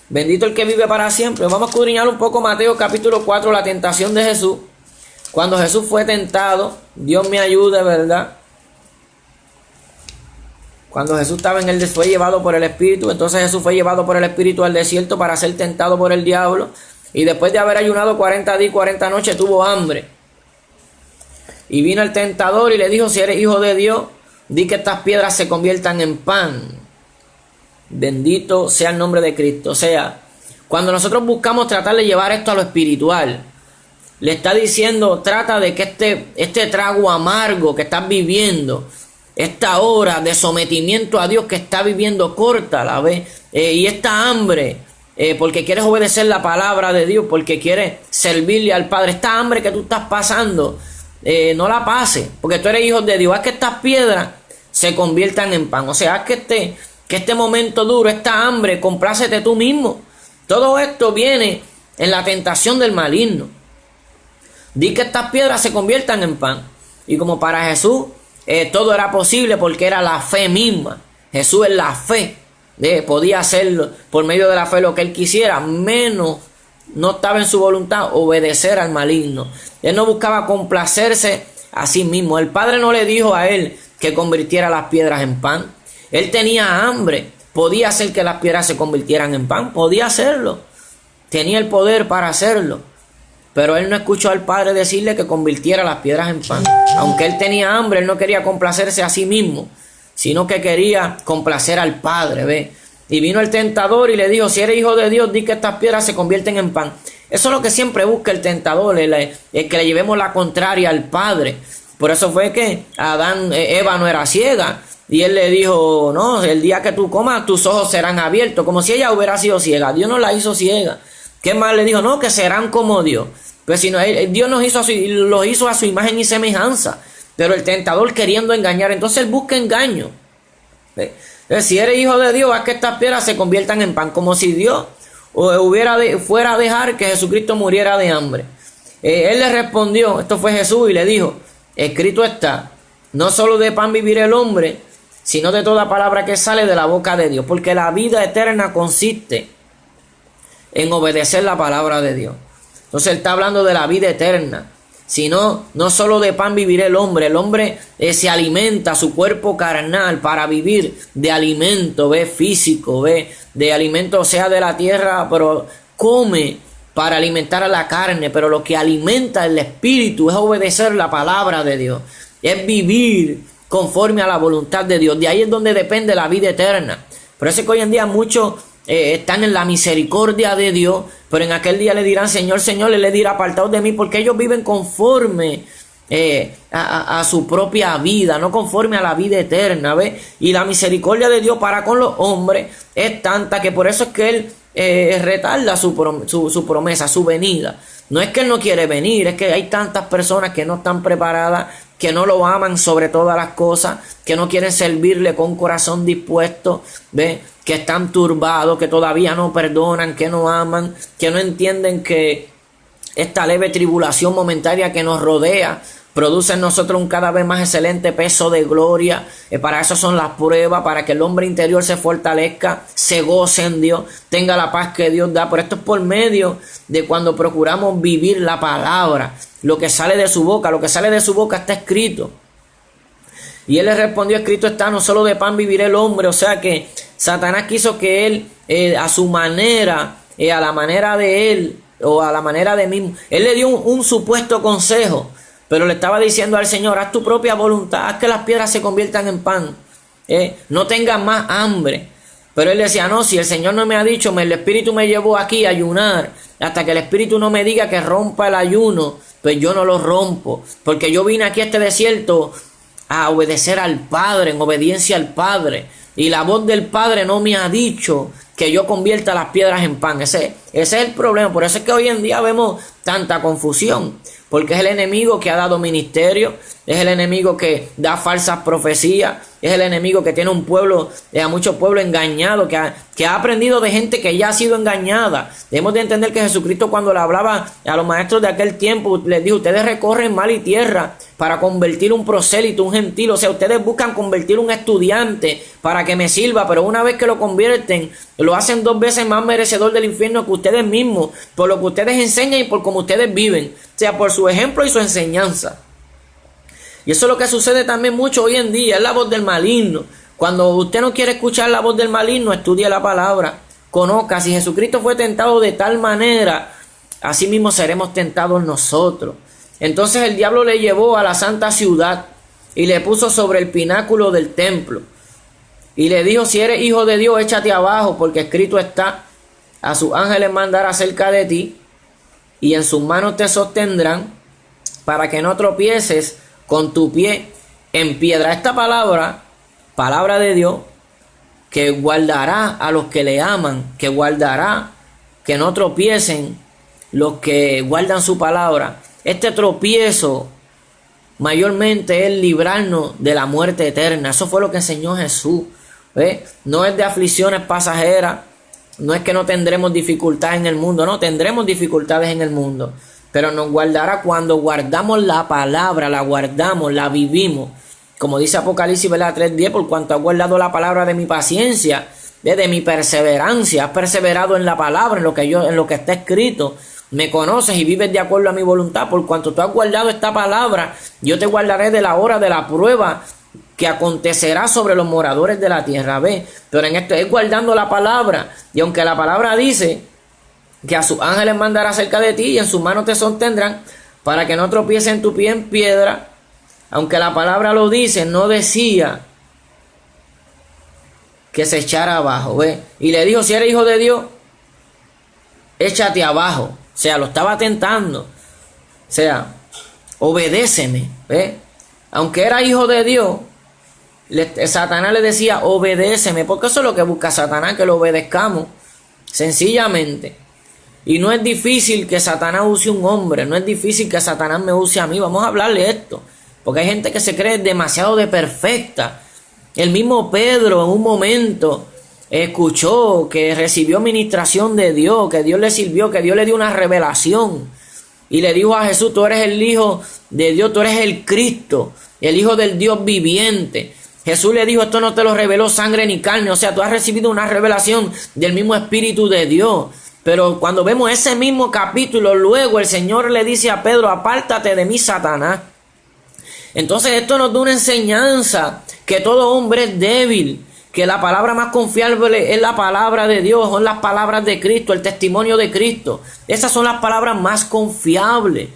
Bendito el que vive para siempre. Vamos a escudriñar un poco Mateo capítulo 4, la tentación de Jesús. Cuando Jesús fue tentado, Dios me ayude, ¿verdad? Cuando Jesús estaba fue llevado por el Espíritu, entonces Jesús fue llevado por el Espíritu al desierto para ser tentado por el diablo. Y después de haber ayunado 40 días y 40 noches, tuvo hambre. Y vino el tentador y le dijo: si eres hijo de Dios, di que estas piedras se conviertan en pan. Bendito sea el nombre de Cristo. O sea, cuando nosotros buscamos tratar de llevar esto a lo espiritual, le está diciendo: trata de que este trago amargo que estás viviendo, esta hora de sometimiento a Dios que estás viviendo, córtala, ¿ves? Y esta hambre, porque quieres obedecer la palabra de Dios, porque quieres servirle al Padre, esta hambre que tú estás pasando, no la pases, porque tú eres hijo de Dios. Haz que estas piedras se conviertan en pan. O sea, haz que este momento duro, esta hambre, complácete tú mismo. Todo esto viene en la tentación del maligno. Di que estas piedras se conviertan en pan. Y como para Jesús todo era posible porque era la fe misma. Jesús es la fe. Podía hacerlo por medio de la fe lo que él quisiera, menos no estaba en su voluntad obedecer al maligno. Él no buscaba complacerse a sí mismo. El Padre no le dijo a él que convirtiera las piedras en pan. Él tenía hambre. Podía hacer que las piedras se convirtieran en pan. Podía hacerlo. Tenía el poder para hacerlo. Pero él no escuchó al Padre decirle que convirtiera las piedras en pan. Aunque él tenía hambre, él no quería complacerse a sí mismo, sino que quería complacer al Padre, ¿ve? Y vino el tentador y le dijo: si eres hijo de Dios, di que estas piedras se convierten en pan. Eso es lo que siempre busca el tentador, el que le llevemos la contraria al Padre. Por eso fue que Eva no era ciega. Y él le dijo: no, el día que tú comas, tus ojos serán abiertos. Como si ella hubiera sido ciega. Dios no la hizo ciega. ¿Qué más le dijo? No, que serán como Dios. Pues si no, Dios los hizo a su imagen y semejanza. Pero el tentador queriendo engañar, entonces él busca engaño. Entonces, si eres hijo de Dios, haz que estas piedras se conviertan en pan. Como si Dios fuera a dejar que Jesucristo muriera de hambre. Él le respondió, esto fue Jesús, y le dijo: escrito está, no solo de pan vivirá el hombre, sino de toda palabra que sale de la boca de Dios. Porque la vida eterna consiste en obedecer la palabra de Dios. Entonces él está hablando de la vida eterna. Si no solo de pan vivirá el hombre se alimenta su cuerpo carnal para vivir de alimento, físico, de alimento, o sea, de la tierra, pero come para alimentar a la carne, pero lo que alimenta el espíritu es obedecer la palabra de Dios, es vivir conforme a la voluntad de Dios. De ahí es donde depende la vida eterna. Por eso es que hoy en día muchos están en la misericordia de Dios, pero en aquel día le dirán, Señor, Señor, Él le dirá, apartaos de mí, porque ellos viven conforme a su propia vida, no conforme a la vida eterna, ¿ves? Y la misericordia de Dios para con los hombres es tanta que por eso es que Él retarda su promesa, su venida. No es que Él no quiere venir, es que hay tantas personas que no están preparadas, que no lo aman sobre todas las cosas, que no quieren servirle con corazón dispuesto, ¿ves? Que están turbados, que todavía no perdonan, que no aman, que no entienden que esta leve tribulación momentánea que nos rodea produce en nosotros un cada vez más excelente peso de gloria. Para eso son las pruebas, para que el hombre interior se fortalezca, se goce en Dios, tenga la paz que Dios da. Pero esto es por medio de cuando procuramos vivir la palabra, lo que sale de su boca. Lo que sale de su boca está escrito. Y él le respondió, escrito está, no solo de pan vivirá el hombre. O sea que Satanás quiso que él, a su manera, a la manera de él, o a la manera de mí, él le dio un supuesto consejo, pero le estaba diciendo al Señor, haz tu propia voluntad, haz que las piedras se conviertan en pan, no tengas más hambre. Pero él decía, no, si el Señor no me ha dicho, el Espíritu me llevó aquí a ayunar, hasta que el Espíritu no me diga que rompa el ayuno, pues yo no lo rompo, porque yo vine aquí a este desierto a obedecer al Padre, en obediencia al Padre, y la voz del Padre no me ha dicho que yo convierta las piedras en pan. Ese es el problema. Por eso es que hoy en día vemos tanta confusión, porque es el enemigo que ha dado ministerio, es el enemigo que da falsas profecías, es el enemigo que tiene un pueblo, a muchos pueblos engañados, que ha aprendido de gente que ya ha sido engañada. Debemos de entender que Jesucristo, cuando le hablaba a los maestros de aquel tiempo, les dijo, ustedes recorren mar y tierra para convertir un prosélito, un gentil. O sea, ustedes buscan convertir un estudiante para que me sirva, pero una vez que lo convierten, lo hacen 2 veces más merecedor del infierno que ustedes mismos, por lo que ustedes enseñan y por cómo ustedes viven, o sea, por su ejemplo y su enseñanza. Y eso es lo que sucede también mucho hoy en día, es la voz del maligno. Cuando usted no quiere escuchar la voz del maligno, estudie la palabra, conozca. Si Jesucristo fue tentado de tal manera, así mismo seremos tentados nosotros. Entonces el diablo le llevó a la santa ciudad y le puso sobre el pináculo del templo. Y le dijo, si eres hijo de Dios, échate abajo, porque escrito está, a sus ángeles mandará cerca de ti, y en sus manos te sostendrán, para que no tropieces con tu pie en piedra. Esta palabra de Dios, que guardará a los que le aman, que guardará que no tropiecen los que guardan su palabra. Este tropiezo mayormente es librarnos de la muerte eterna. Eso fue lo que enseñó Jesús. No es de aflicciones pasajeras, no es que no tendremos dificultades en el mundo, no, tendremos dificultades en el mundo, pero nos guardará cuando guardamos la palabra, la guardamos, la vivimos. Como dice Apocalipsis 3:10, por cuanto has guardado la palabra de mi paciencia, de mi perseverancia, has perseverado en la palabra, en lo que está escrito. Me conoces y vives de acuerdo a mi voluntad. Por cuanto tú has guardado esta palabra, yo te guardaré de la hora de la prueba que acontecerá sobre los moradores de la tierra. Ve, pero en esto es guardando la palabra. Y aunque la palabra dice que a sus ángeles mandará cerca de ti y en sus manos te sostendrán para que no tropiecen tu pie en piedra, aunque la palabra lo dice, no decía que se echara abajo. ¿Ve? Y le dijo, si eres hijo de Dios, échate abajo. O sea, lo estaba tentando. O sea, obedéceme. ¿Ve? Aunque era hijo de Dios, Satanás le decía, obedéceme, porque eso es lo que busca Satanás, que lo obedezcamos, sencillamente. Y no es difícil que Satanás use un hombre, no es difícil que Satanás me use a mí. Vamos a hablarle esto, porque hay gente que se cree demasiado de perfecta. El mismo Pedro en un momento escuchó que recibió ministración de Dios, que Dios le sirvió, que Dios le dio una revelación. Y le dijo a Jesús, tú eres el Hijo de Dios, tú eres el Cristo, el Hijo del Dios viviente. Jesús le dijo, esto no te lo reveló sangre ni carne, o sea, tú has recibido una revelación del mismo Espíritu de Dios. Pero cuando vemos ese mismo capítulo, luego el Señor le dice a Pedro, apártate de mí, Satanás. Entonces esto nos da una enseñanza, que todo hombre es débil, que la palabra más confiable es la palabra de Dios, son las palabras de Cristo, el testimonio de Cristo. Esas son las palabras más confiables.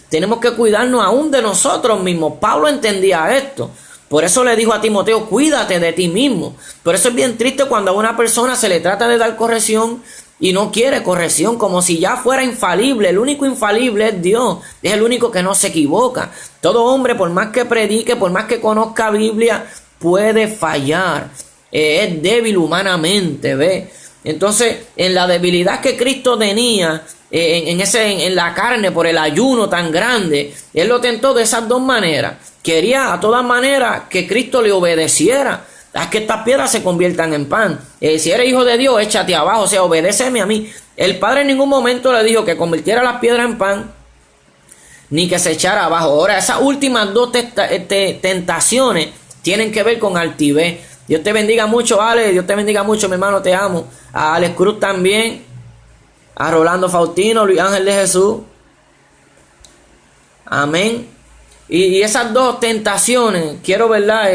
Tenemos que cuidarnos aún de nosotros mismos. Pablo entendía esto. Por eso le dijo a Timoteo, cuídate de ti mismo. Por eso es bien triste cuando a una persona se le trata de dar corrección y no quiere corrección, como si ya fuera infalible. El único infalible es Dios, es el único que no se equivoca. Todo hombre, por más que predique, por más que conozca Biblia, puede fallar. Es débil humanamente, ¿ve? Entonces, en la debilidad que Cristo tenía, en la carne, por el ayuno tan grande, Él lo tentó de esas dos maneras. Quería a todas maneras que Cristo le obedeciera. Haz que estas piedras se conviertan en pan. Si eres hijo de Dios, échate abajo, o sea, obedéceme a mí. El Padre en ningún momento le dijo que convirtiera las piedras en pan, ni que se echara abajo. Ahora, esas últimas dos tentaciones tienen que ver con altivez. Dios te bendiga mucho, Ale. Dios te bendiga mucho, mi hermano, te amo. A Alex Cruz también. A Rolando Faustino, Luis Ángel de Jesús. Amén. Y esas dos tentaciones, quiero, ¿verdad?,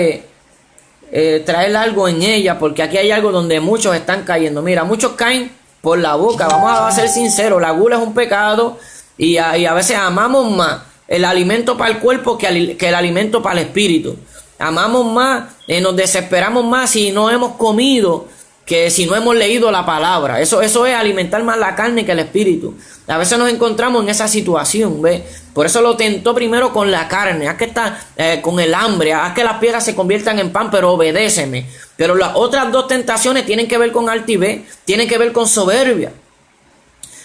traer algo en ellas, porque aquí hay algo donde muchos están cayendo. Mira, muchos caen por la boca. Vamos a ser sinceros, la gula es un pecado y a veces amamos más el alimento para el cuerpo que el alimento para el espíritu. Amamos más, nos desesperamos más si no hemos comido que si no hemos leído la palabra. Eso es alimentar más la carne que el espíritu. A veces nos encontramos en esa situación, ¿ves? Por eso lo tentó primero con la carne. Haz que está con el hambre, haz que las piedras se conviertan en pan, pero obedéceme. Pero las otras dos tentaciones tienen que ver con altivez, tienen que ver con soberbia.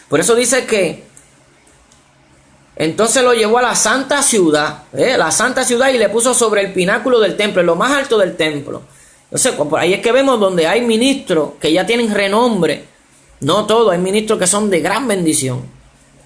Por eso dice que entonces lo llevó a la santa ciudad, y le puso sobre el pináculo del templo, en lo más alto del templo. Entonces, por ahí es que vemos donde hay ministros que ya tienen renombre. No todos, hay ministros que son de gran bendición.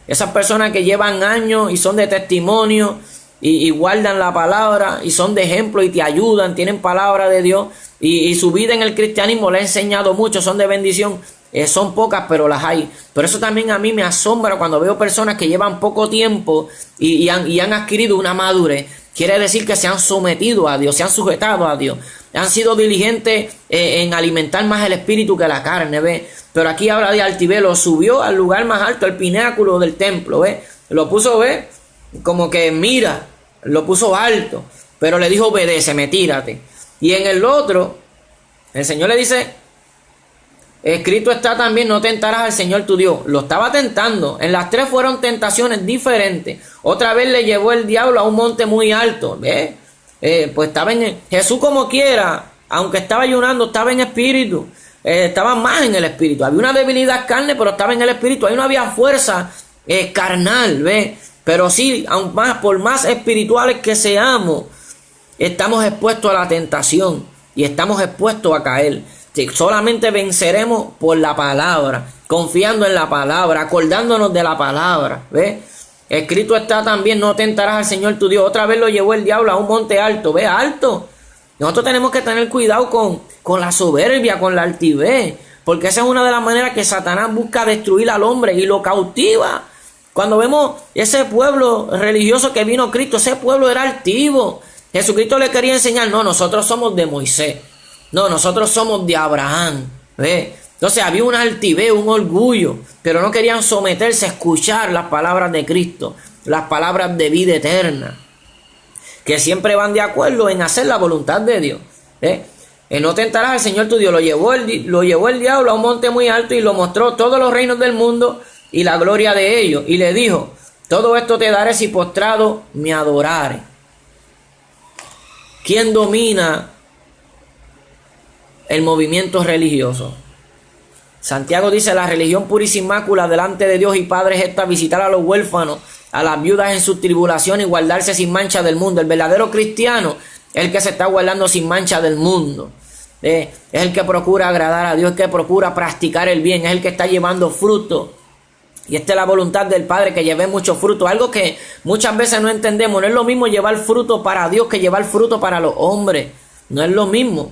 Esas personas que llevan años y son de testimonio y guardan la palabra y son de ejemplo y te ayudan, tienen palabra de Dios y su vida en el cristianismo le ha enseñado mucho, son de bendición. Son pocas, pero las hay. Por eso también a mí me asombra cuando veo personas que llevan poco tiempo y han adquirido una madurez. Quiere decir que se han sometido a Dios, se han sujetado a Dios. Han sido diligentes en alimentar más el espíritu que la carne, ¿ve? Pero aquí habla de altivez, lo subió al lugar más alto, al pináculo del templo, ¿ve? Lo puso, ¿ve? Como que mira, lo puso alto, pero le dijo obedéceme, tírate. Y en el otro, el Señor le dice, escrito está también, no tentarás al Señor tu Dios. Lo estaba tentando. En las tres fueron tentaciones diferentes. Otra vez le llevó el diablo a un monte muy alto, ¿ve? Pues estaba en Jesús como quiera, aunque estaba ayunando, estaba en espíritu, estaba más en el espíritu. Había una debilidad carne, pero estaba en el espíritu. Ahí no había fuerza carnal, ¿ve? Pero sí, aún más, por más espirituales que seamos, estamos expuestos a la tentación y estamos expuestos a caer. Solamente venceremos por la palabra, confiando en la palabra, acordándonos de la palabra, ¿ves? Escrito está también, no tentarás al Señor tu Dios. Otra vez lo llevó el diablo a un monte alto, ¿ves? Alto. Nosotros tenemos que tener cuidado con la soberbia, con la altivez, porque esa es una de las maneras que Satanás busca destruir al hombre y lo cautiva. Cuando vemos ese pueblo religioso que vino Cristo, ese pueblo era altivo. Jesucristo le quería enseñar, no, nosotros somos de Moisés. No, nosotros somos de Abraham, ¿ves? Entonces había una altivez, un orgullo, pero no querían someterse a escuchar las palabras de Cristo, las palabras de vida eterna, que siempre van de acuerdo en hacer la voluntad de Dios, ¿ves? No tentarás al Señor tu Dios. Lo llevó el diablo a un monte muy alto y lo mostró todos los reinos del mundo y la gloria de ellos. Y le dijo, todo esto te daré si postrado me adorares. ¿Quién domina el movimiento religioso? Santiago dice, la religión pura y sin mácula delante de Dios y Padre es esta: visitar a los huérfanos, a las viudas en sus tribulaciones y guardarse sin mancha del mundo. El verdadero cristiano es el que se está guardando sin mancha del mundo. Es el que procura agradar a Dios, el que procura practicar el bien, es el que está llevando fruto. Y esta es la voluntad del Padre, que lleve mucho fruto. Algo que muchas veces no entendemos. No es lo mismo llevar fruto para Dios que llevar fruto para los hombres. No es lo mismo.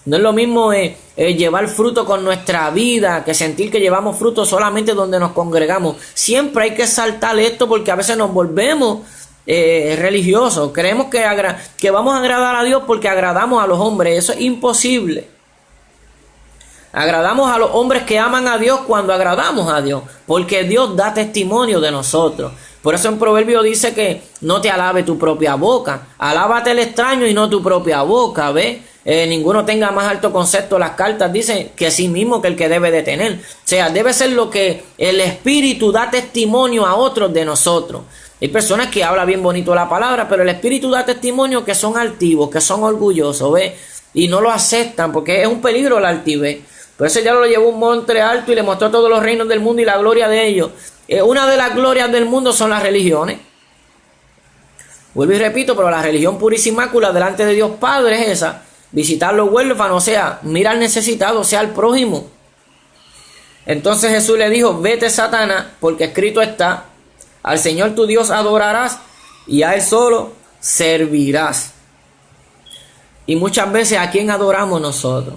No es lo mismo llevar fruto con nuestra vida que sentir que llevamos fruto solamente donde nos congregamos. Siempre hay que saltar esto, porque a veces nos volvemos religiosos. Creemos que vamos a agradar a Dios porque agradamos a los hombres. Eso es imposible. Agradamos a los hombres que aman a Dios cuando agradamos a Dios, porque Dios da testimonio de nosotros. Por eso en Proverbio dice que no te alabe tu propia boca, alábate el extraño y no tu propia boca, ¿ves? Ninguno tenga más alto concepto. Las cartas dicen que sí mismo que el que debe de tener. O sea, debe ser lo que el Espíritu da testimonio a otros de nosotros. Hay personas que hablan bien bonito la palabra, pero el Espíritu da testimonio que son altivos, que son orgullosos, ¿ves? Y no lo aceptan porque es un peligro la altivez. Por eso ya lo llevó a un monte alto y le mostró todos los reinos del mundo y la gloria de ellos. Una de las glorias del mundo son las religiones. Vuelvo y repito, pero la religión purísima delante de Dios Padre es esa. Visitar los huérfanos, o sea, mira al necesitado, o sea, al prójimo. Entonces Jesús le dijo, vete Satanás, porque escrito está, al Señor tu Dios adorarás y a Él solo servirás. Y muchas veces, ¿a quién adoramos nosotros?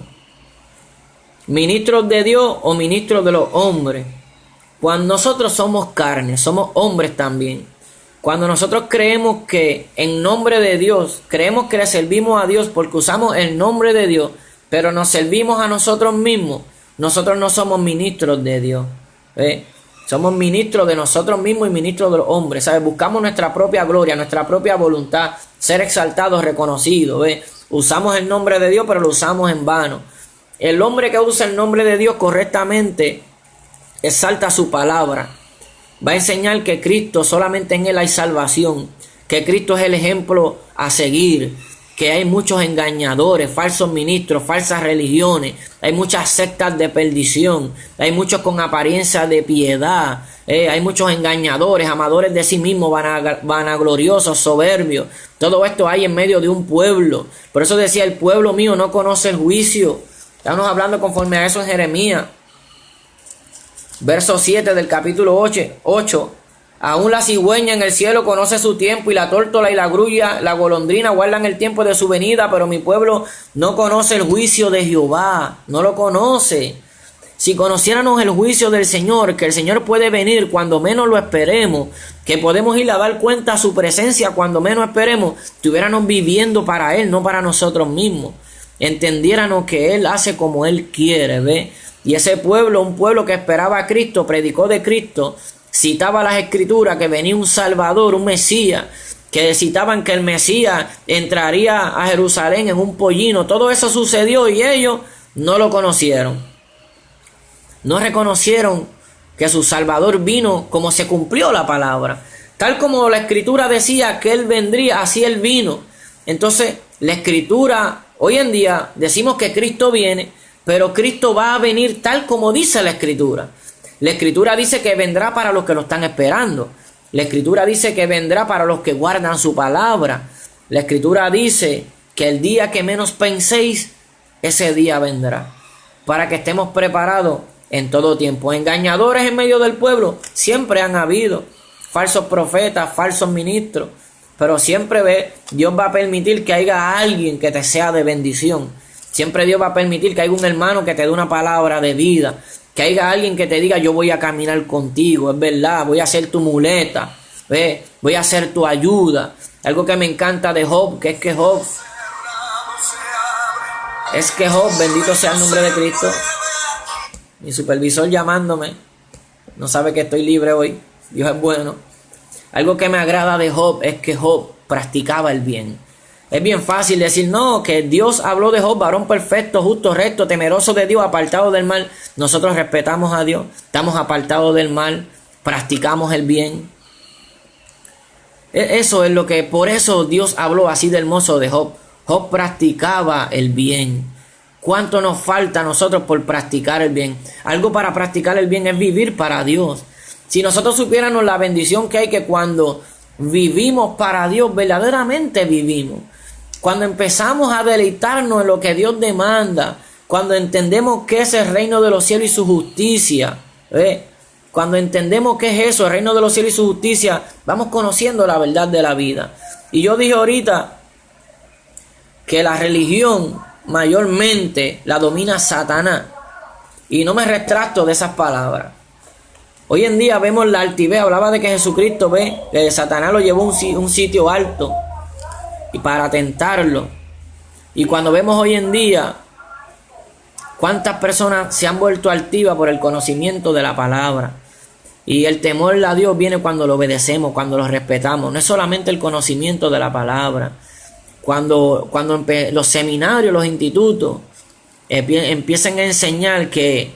¿Ministros de Dios o ministros de los hombres? Cuando nosotros somos carne, somos hombres también. Cuando nosotros creemos que en nombre de Dios, creemos que le servimos a Dios porque usamos el nombre de Dios, pero nos servimos a nosotros mismos, nosotros no somos ministros de Dios. Somos ministros de nosotros mismos y ministros de los hombres. ¿Sabes? Buscamos nuestra propia gloria, nuestra propia voluntad, ser exaltados, reconocidos. Usamos el nombre de Dios, pero lo usamos en vano. El hombre que usa el nombre de Dios correctamente exalta su palabra. Va a enseñar que Cristo, solamente en Él hay salvación, que Cristo es el ejemplo a seguir, que hay muchos engañadores, falsos ministros, falsas religiones, hay muchas sectas de perdición, hay muchos con apariencia de piedad, hay muchos engañadores, amadores de sí mismos, vanagloriosos, soberbios. Todo esto hay en medio de un pueblo. Por eso decía, el pueblo mío no conoce el juicio. Estamos hablando conforme a eso en Jeremías. Verso 7 del capítulo 8. Aún la cigüeña en el cielo conoce su tiempo, y la tórtola y la grulla, la golondrina, guardan el tiempo de su venida, pero mi pueblo no conoce el juicio de Jehová, no lo conoce. Si conociéramos el juicio del Señor, que el Señor puede venir cuando menos lo esperemos, que podemos ir a dar cuenta a su presencia cuando menos esperemos, estuviéramos viviendo para Él, no para nosotros mismos. Entendiéramos que Él hace como Él quiere, ¿ve? Y ese pueblo, un pueblo que esperaba a Cristo, predicó de Cristo, citaba las Escrituras que venía un Salvador, un Mesías, que citaban que el Mesías entraría a Jerusalén en un pollino. Todo eso sucedió y ellos no lo conocieron. No reconocieron que su Salvador vino como se cumplió la palabra. Tal como la Escritura decía que Él vendría, así Él vino. Entonces, la Escritura, hoy en día decimos que Cristo viene, pero Cristo va a venir tal como dice la Escritura. La Escritura dice que vendrá para los que lo están esperando. La Escritura dice que vendrá para los que guardan su palabra. La Escritura dice que el día que menos penséis, ese día vendrá. Para que estemos preparados en todo tiempo. Engañadores en medio del pueblo siempre han habido. Falsos profetas, falsos ministros. Pero siempre Dios va a permitir que haya alguien que te sea de bendición. Siempre Dios va a permitir que haya un hermano que te dé una palabra de vida. Que haya alguien que te diga, yo voy a caminar contigo, es verdad, voy a ser tu muleta, voy a ser tu ayuda. Algo que me encanta de Job, que es que Job, bendito sea el nombre de Cristo. Mi supervisor llamándome, no sabe que estoy libre hoy, Dios es bueno. Algo que me agrada de Job es que Job practicaba el bien. Es bien fácil decir, no, que Dios habló de Job, varón perfecto, justo, recto, temeroso de Dios, apartado del mal. Nosotros respetamos a Dios, estamos apartados del mal, practicamos el bien. Eso es lo que, por eso Dios habló así de hermoso de Job. Job practicaba el bien. ¿Cuánto nos falta a nosotros por practicar el bien? Algo para practicar el bien es vivir para Dios. Si nosotros supiéramos la bendición que hay, que cuando vivimos para Dios, verdaderamente vivimos. Cuando empezamos a deleitarnos en lo que Dios demanda, cuando entendemos que es el reino de los cielos y su justicia, cuando entendemos que es eso, el reino de los cielos y su justicia, vamos conociendo la verdad de la vida. Y yo dije ahorita que la religión mayormente la domina Satanás, y no me retracto de esas palabras. Hoy en día vemos la altivez. Hablaba de que Jesucristo, que Satanás lo llevó a un sitio alto y para tentarlo. Y cuando vemos hoy en día ¿Cuántas personas se han vuelto altivas por el conocimiento de la palabra? Y el temor a Dios viene cuando lo obedecemos, cuando lo respetamos. No es solamente el conocimiento de la palabra. Cuando los seminarios, los institutos empiezan a enseñar que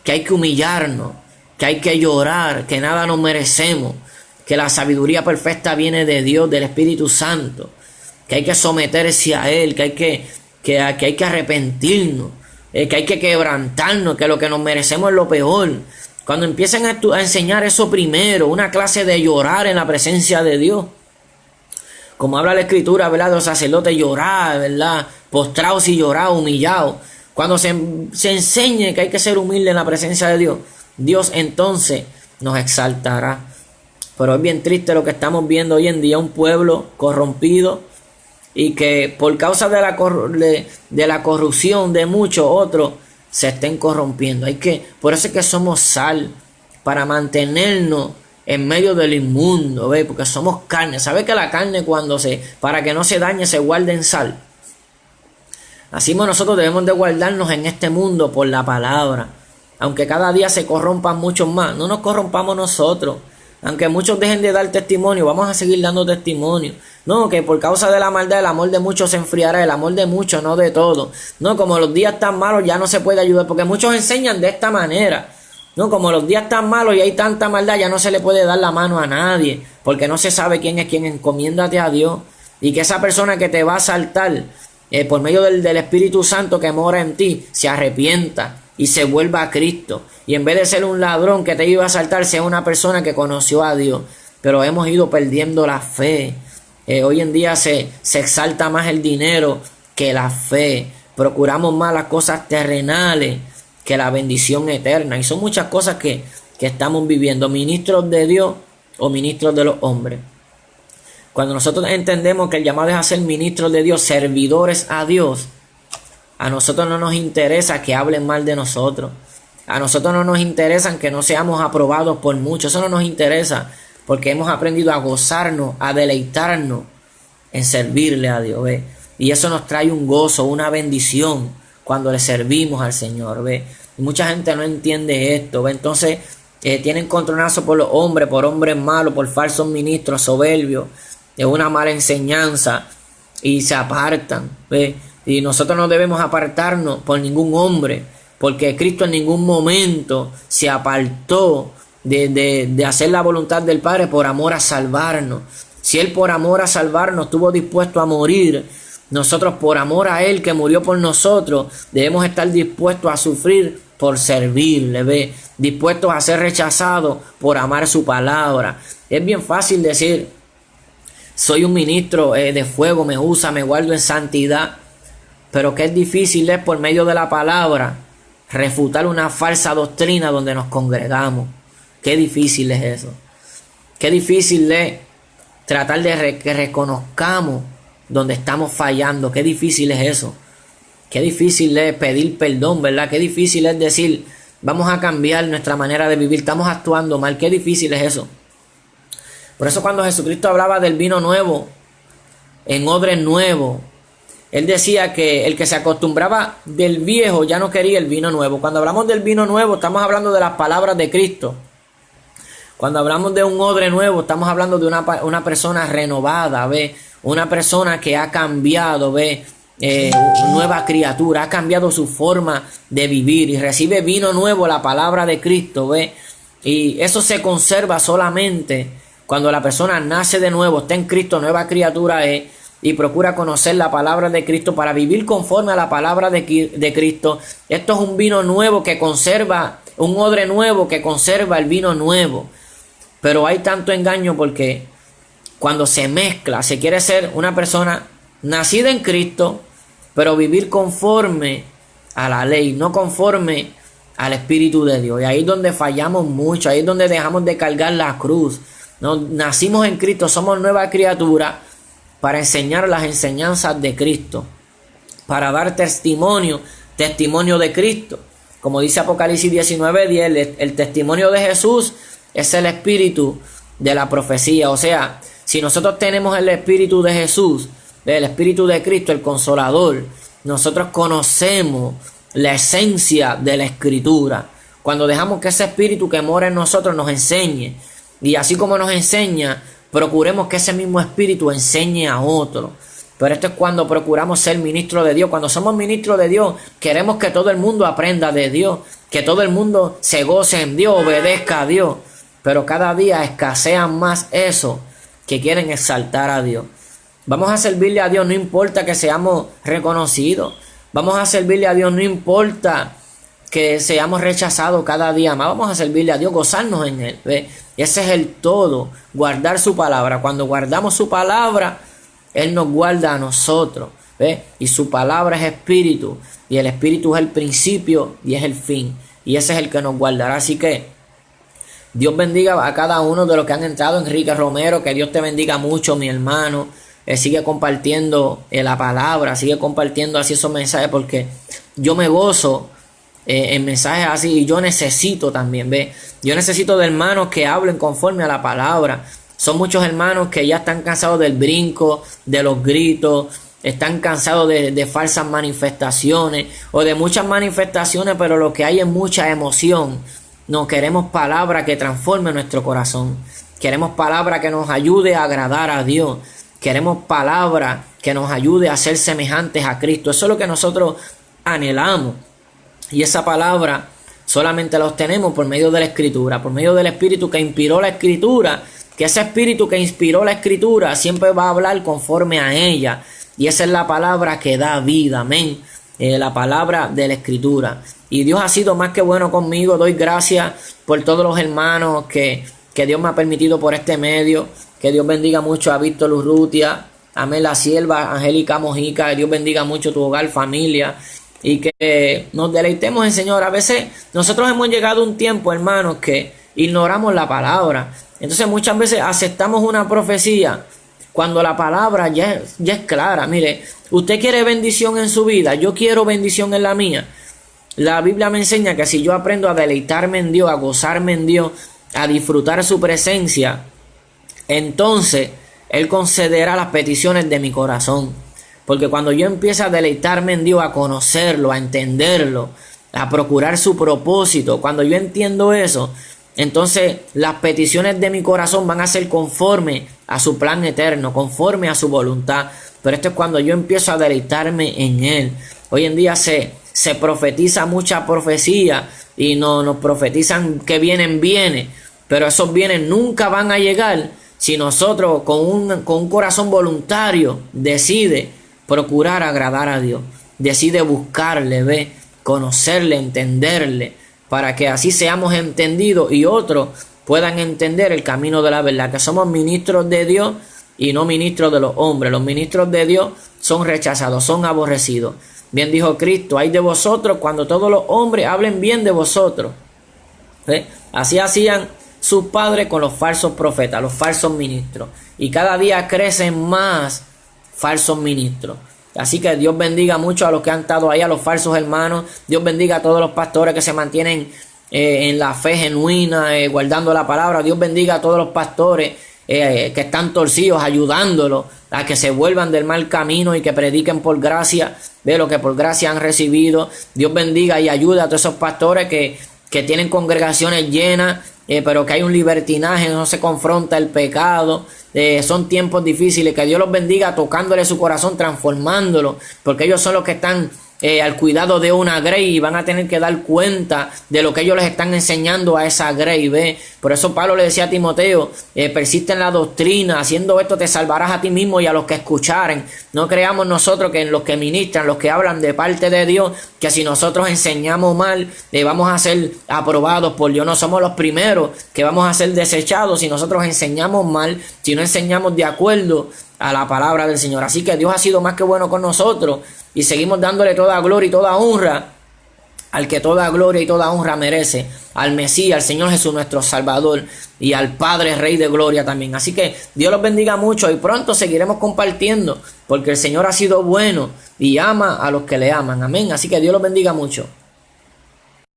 hay que humillarnos, que hay que llorar, que nada nos merecemos, que la sabiduría perfecta viene de Dios, del Espíritu Santo, que hay que someterse a Él, que hay que arrepentirnos, que hay que quebrantarnos, que lo que nos merecemos es lo peor. Cuando empiezan a enseñar eso primero, una clase de llorar en la presencia de Dios, como habla la Escritura, ¿verdad? De los sacerdotes llorar, ¿verdad? Postrados y llorar, humillados. Cuando se enseñe que hay que ser humilde en la presencia de Dios, Dios entonces nos exaltará. Pero es bien triste lo que estamos viendo hoy en día, un pueblo corrompido y que por causa de la corrupción de muchos otros se estén corrompiendo. Por eso es que somos sal, para mantenernos en medio del inmundo, ¿ve? Porque somos carne. ¿Sabe que la carne para que no se dañe se guarda en sal? Así nosotros debemos de guardarnos en este mundo por la palabra. Aunque cada día se corrompan muchos más, no nos corrompamos nosotros. Aunque muchos dejen de dar testimonio, vamos a seguir dando testimonio. No, que por causa de la maldad el amor de muchos se enfriará, el amor de muchos, no de todos. No, como los días están malos ya no se puede ayudar, porque muchos enseñan de esta manera. No, como los días están malos y hay tanta maldad, ya no se le puede dar la mano a nadie, porque no se sabe quién es quién. Encomiéndate a Dios, y que esa persona que te va a asaltar, por medio del Espíritu Santo que mora en ti, se arrepienta y se vuelva a Cristo. Y en vez de ser un ladrón que te iba a asaltar, sea una persona que conoció a Dios. Pero hemos ido perdiendo la fe. Hoy en día se exalta más el dinero que la fe. Procuramos más las cosas terrenales que la bendición eterna. Y son muchas cosas que estamos viviendo. Ministros de Dios o ministros de los hombres. Cuando nosotros entendemos que el llamado es a ser ministros de Dios, servidores a Dios, a nosotros no nos interesa que hablen mal de nosotros. A nosotros no nos interesa que no seamos aprobados por muchos. Eso no nos interesa, porque hemos aprendido a gozarnos, a deleitarnos en servirle a Dios, ¿ve? Y eso nos trae un gozo, una bendición cuando le servimos al Señor, ¿ve? Y mucha gente no entiende esto, ¿ve? Entonces tienen contronazo por los hombres, por hombres malos, por falsos ministros, soberbios, de una mala enseñanza, y se apartan, ¿ve? Y nosotros no debemos apartarnos por ningún hombre, porque Cristo en ningún momento se apartó de hacer la voluntad del Padre por amor a salvarnos. Si Él por amor a salvarnos estuvo dispuesto a morir, nosotros por amor a Él que murió por nosotros debemos estar dispuestos a sufrir por servirle, ¿ve? Dispuestos a ser rechazados por amar su palabra. Es bien fácil decir, soy un ministro de fuego, me usa, me guardo en santidad, pero qué difícil es por medio de la palabra refutar una falsa doctrina donde nos congregamos. Qué difícil es eso. Qué difícil es tratar de que reconozcamos donde estamos fallando. Qué difícil es eso. Qué difícil es pedir perdón, ¿verdad? Qué difícil es decir, vamos a cambiar nuestra manera de vivir, estamos actuando mal. Qué difícil es eso. Por eso cuando Jesucristo hablaba del vino nuevo, en odres nuevos, Él decía que el que se acostumbraba del viejo ya no quería el vino nuevo. Cuando hablamos del vino nuevo, estamos hablando de las palabras de Cristo. Cuando hablamos de un odre nuevo, estamos hablando de una persona renovada, ¿ve? Una persona que ha cambiado, ¿ve? Nueva criatura, ha cambiado su forma de vivir y recibe vino nuevo, la palabra de Cristo, ¿ve? Y eso se conserva solamente cuando la persona nace de nuevo, está en Cristo, nueva criatura es, y procura conocer la palabra de Cristo para vivir conforme a la palabra de Cristo. Esto es un vino nuevo que conserva, un odre nuevo que conserva el vino nuevo. Pero hay tanto engaño porque cuando se mezcla, se quiere ser una persona nacida en Cristo, pero vivir conforme a la ley, no conforme al Espíritu de Dios. Y ahí es donde fallamos mucho, ahí es donde dejamos de cargar la cruz. No, nacimos en Cristo, somos nueva criatura para enseñar las enseñanzas de Cristo, para dar testimonio de Cristo. Como dice Apocalipsis 19:10, el testimonio de Jesús es el espíritu de la profecía. O sea, si nosotros tenemos el espíritu de Jesús, el espíritu de Cristo, el Consolador, nosotros conocemos la esencia de la Escritura. Cuando dejamos que ese Espíritu que mora en nosotros nos enseñe. Y así como nos enseña, procuremos que ese mismo Espíritu enseñe a otro. Pero esto es cuando procuramos ser ministros de Dios. Cuando somos ministros de Dios, queremos que todo el mundo aprenda de Dios, que todo el mundo se goce en Dios, obedezca a Dios. Pero cada día escasean más eso que quieren exaltar a Dios. Vamos a servirle a Dios, no importa que seamos reconocidos. Vamos a servirle a Dios, no importa que seamos rechazados cada día más. Vamos a servirle a Dios, gozarnos en Él. ¿Ve? Ese es el todo, guardar su palabra. Cuando guardamos su palabra, Él nos guarda a nosotros. ¿Ve? Y su palabra es espíritu. Y el espíritu es el principio y es el fin. Y ese es el que nos guardará. Así que Dios bendiga a cada uno de los que han entrado. Enrique Romero, que Dios te bendiga mucho, mi hermano. Sigue compartiendo la palabra, sigue compartiendo así esos mensajes, porque yo me gozo en mensajes así, y yo necesito también, ¿ve? Yo necesito de hermanos que hablen conforme a la palabra. Son muchos hermanos que ya están cansados del brinco, de los gritos, están cansados de falsas manifestaciones o de muchas manifestaciones, pero lo que hay es mucha emoción. No queremos palabra que transforme nuestro corazón. Queremos palabra que nos ayude a agradar a Dios. Queremos palabra que nos ayude a ser semejantes a Cristo. Eso es lo que nosotros anhelamos. Y esa palabra solamente la obtenemos por medio de la Escritura, por medio del Espíritu que inspiró la Escritura. Que ese Espíritu que inspiró la Escritura siempre va a hablar conforme a ella. Y esa es la palabra que da vida. Amén. La palabra de la Escritura. Y Dios ha sido más que bueno conmigo. Doy gracias por todos los hermanos que Dios me ha permitido por este medio. Que Dios bendiga mucho a Víctor Urrutia, a Mela Sierva, Angélica Mojica. Que Dios bendiga mucho tu hogar, familia. Y que nos deleitemos en el Señor. A veces nosotros hemos llegado a un tiempo, hermanos, que ignoramos la palabra. Entonces muchas veces aceptamos una profecía cuando la palabra ya es clara. Mire, usted quiere bendición en su vida, yo quiero bendición en la mía. La Biblia me enseña que si yo aprendo a deleitarme en Dios, a gozarme en Dios, a disfrutar su presencia, entonces Él concederá las peticiones de mi corazón. Porque cuando yo empiezo a deleitarme en Dios, a conocerlo, a entenderlo, a procurar su propósito, cuando yo entiendo eso, entonces las peticiones de mi corazón van a ser conforme a su plan eterno, conforme a su voluntad. Pero esto es cuando yo empiezo a deleitarme en Él. Hoy en día se profetiza mucha profecía y nos profetizan que vienen bienes, pero esos bienes nunca van a llegar si nosotros con un corazón voluntario decide procurar agradar a Dios, decide buscarle, conocerle, entenderle, para que así seamos entendidos y otros puedan entender el camino de la verdad, que somos ministros de Dios y no ministros de los hombres. Los ministros de Dios son rechazados, son aborrecidos. Bien dijo Cristo: ay de vosotros cuando todos los hombres hablen bien de vosotros. Así hacían sus padres con los falsos profetas, los falsos ministros. Y cada día crecen más falsos ministros. Así que Dios bendiga mucho a los que han estado ahí, a los falsos hermanos. Dios bendiga a todos los pastores que se mantienen en la fe genuina, guardando la palabra. Dios bendiga a todos los pastores que están torcidos, ayudándolos a que se vuelvan del mal camino y que prediquen por gracia de lo que por gracia han recibido. Dios bendiga y ayuda a todos esos pastores que tienen congregaciones llenas, pero que hay un libertinaje, no se confronta el pecado. Son tiempos difíciles. Que Dios los bendiga tocándole su corazón, transformándolo, porque ellos son los que están al cuidado de una grey y van a tener que dar cuenta de lo que ellos les están enseñando a esa grey. Por eso Pablo le decía a Timoteo: persiste en la doctrina, haciendo esto te salvarás a ti mismo y a los que escucharen. No creamos nosotros que en los que ministran, los que hablan de parte de Dios, que si nosotros enseñamos mal vamos a ser aprobados por Dios. No somos los primeros que vamos a ser desechados si nosotros enseñamos mal, si no enseñamos de acuerdo a la palabra del Señor. Así que Dios ha sido más que bueno con nosotros y seguimos dándole toda gloria y toda honra al que toda gloria y toda honra merece, al Mesías, al Señor Jesús nuestro Salvador, y al Padre Rey de Gloria también. Así que Dios los bendiga mucho y pronto seguiremos compartiendo, porque el Señor ha sido bueno y ama a los que le aman. Amén. Así que Dios los bendiga mucho.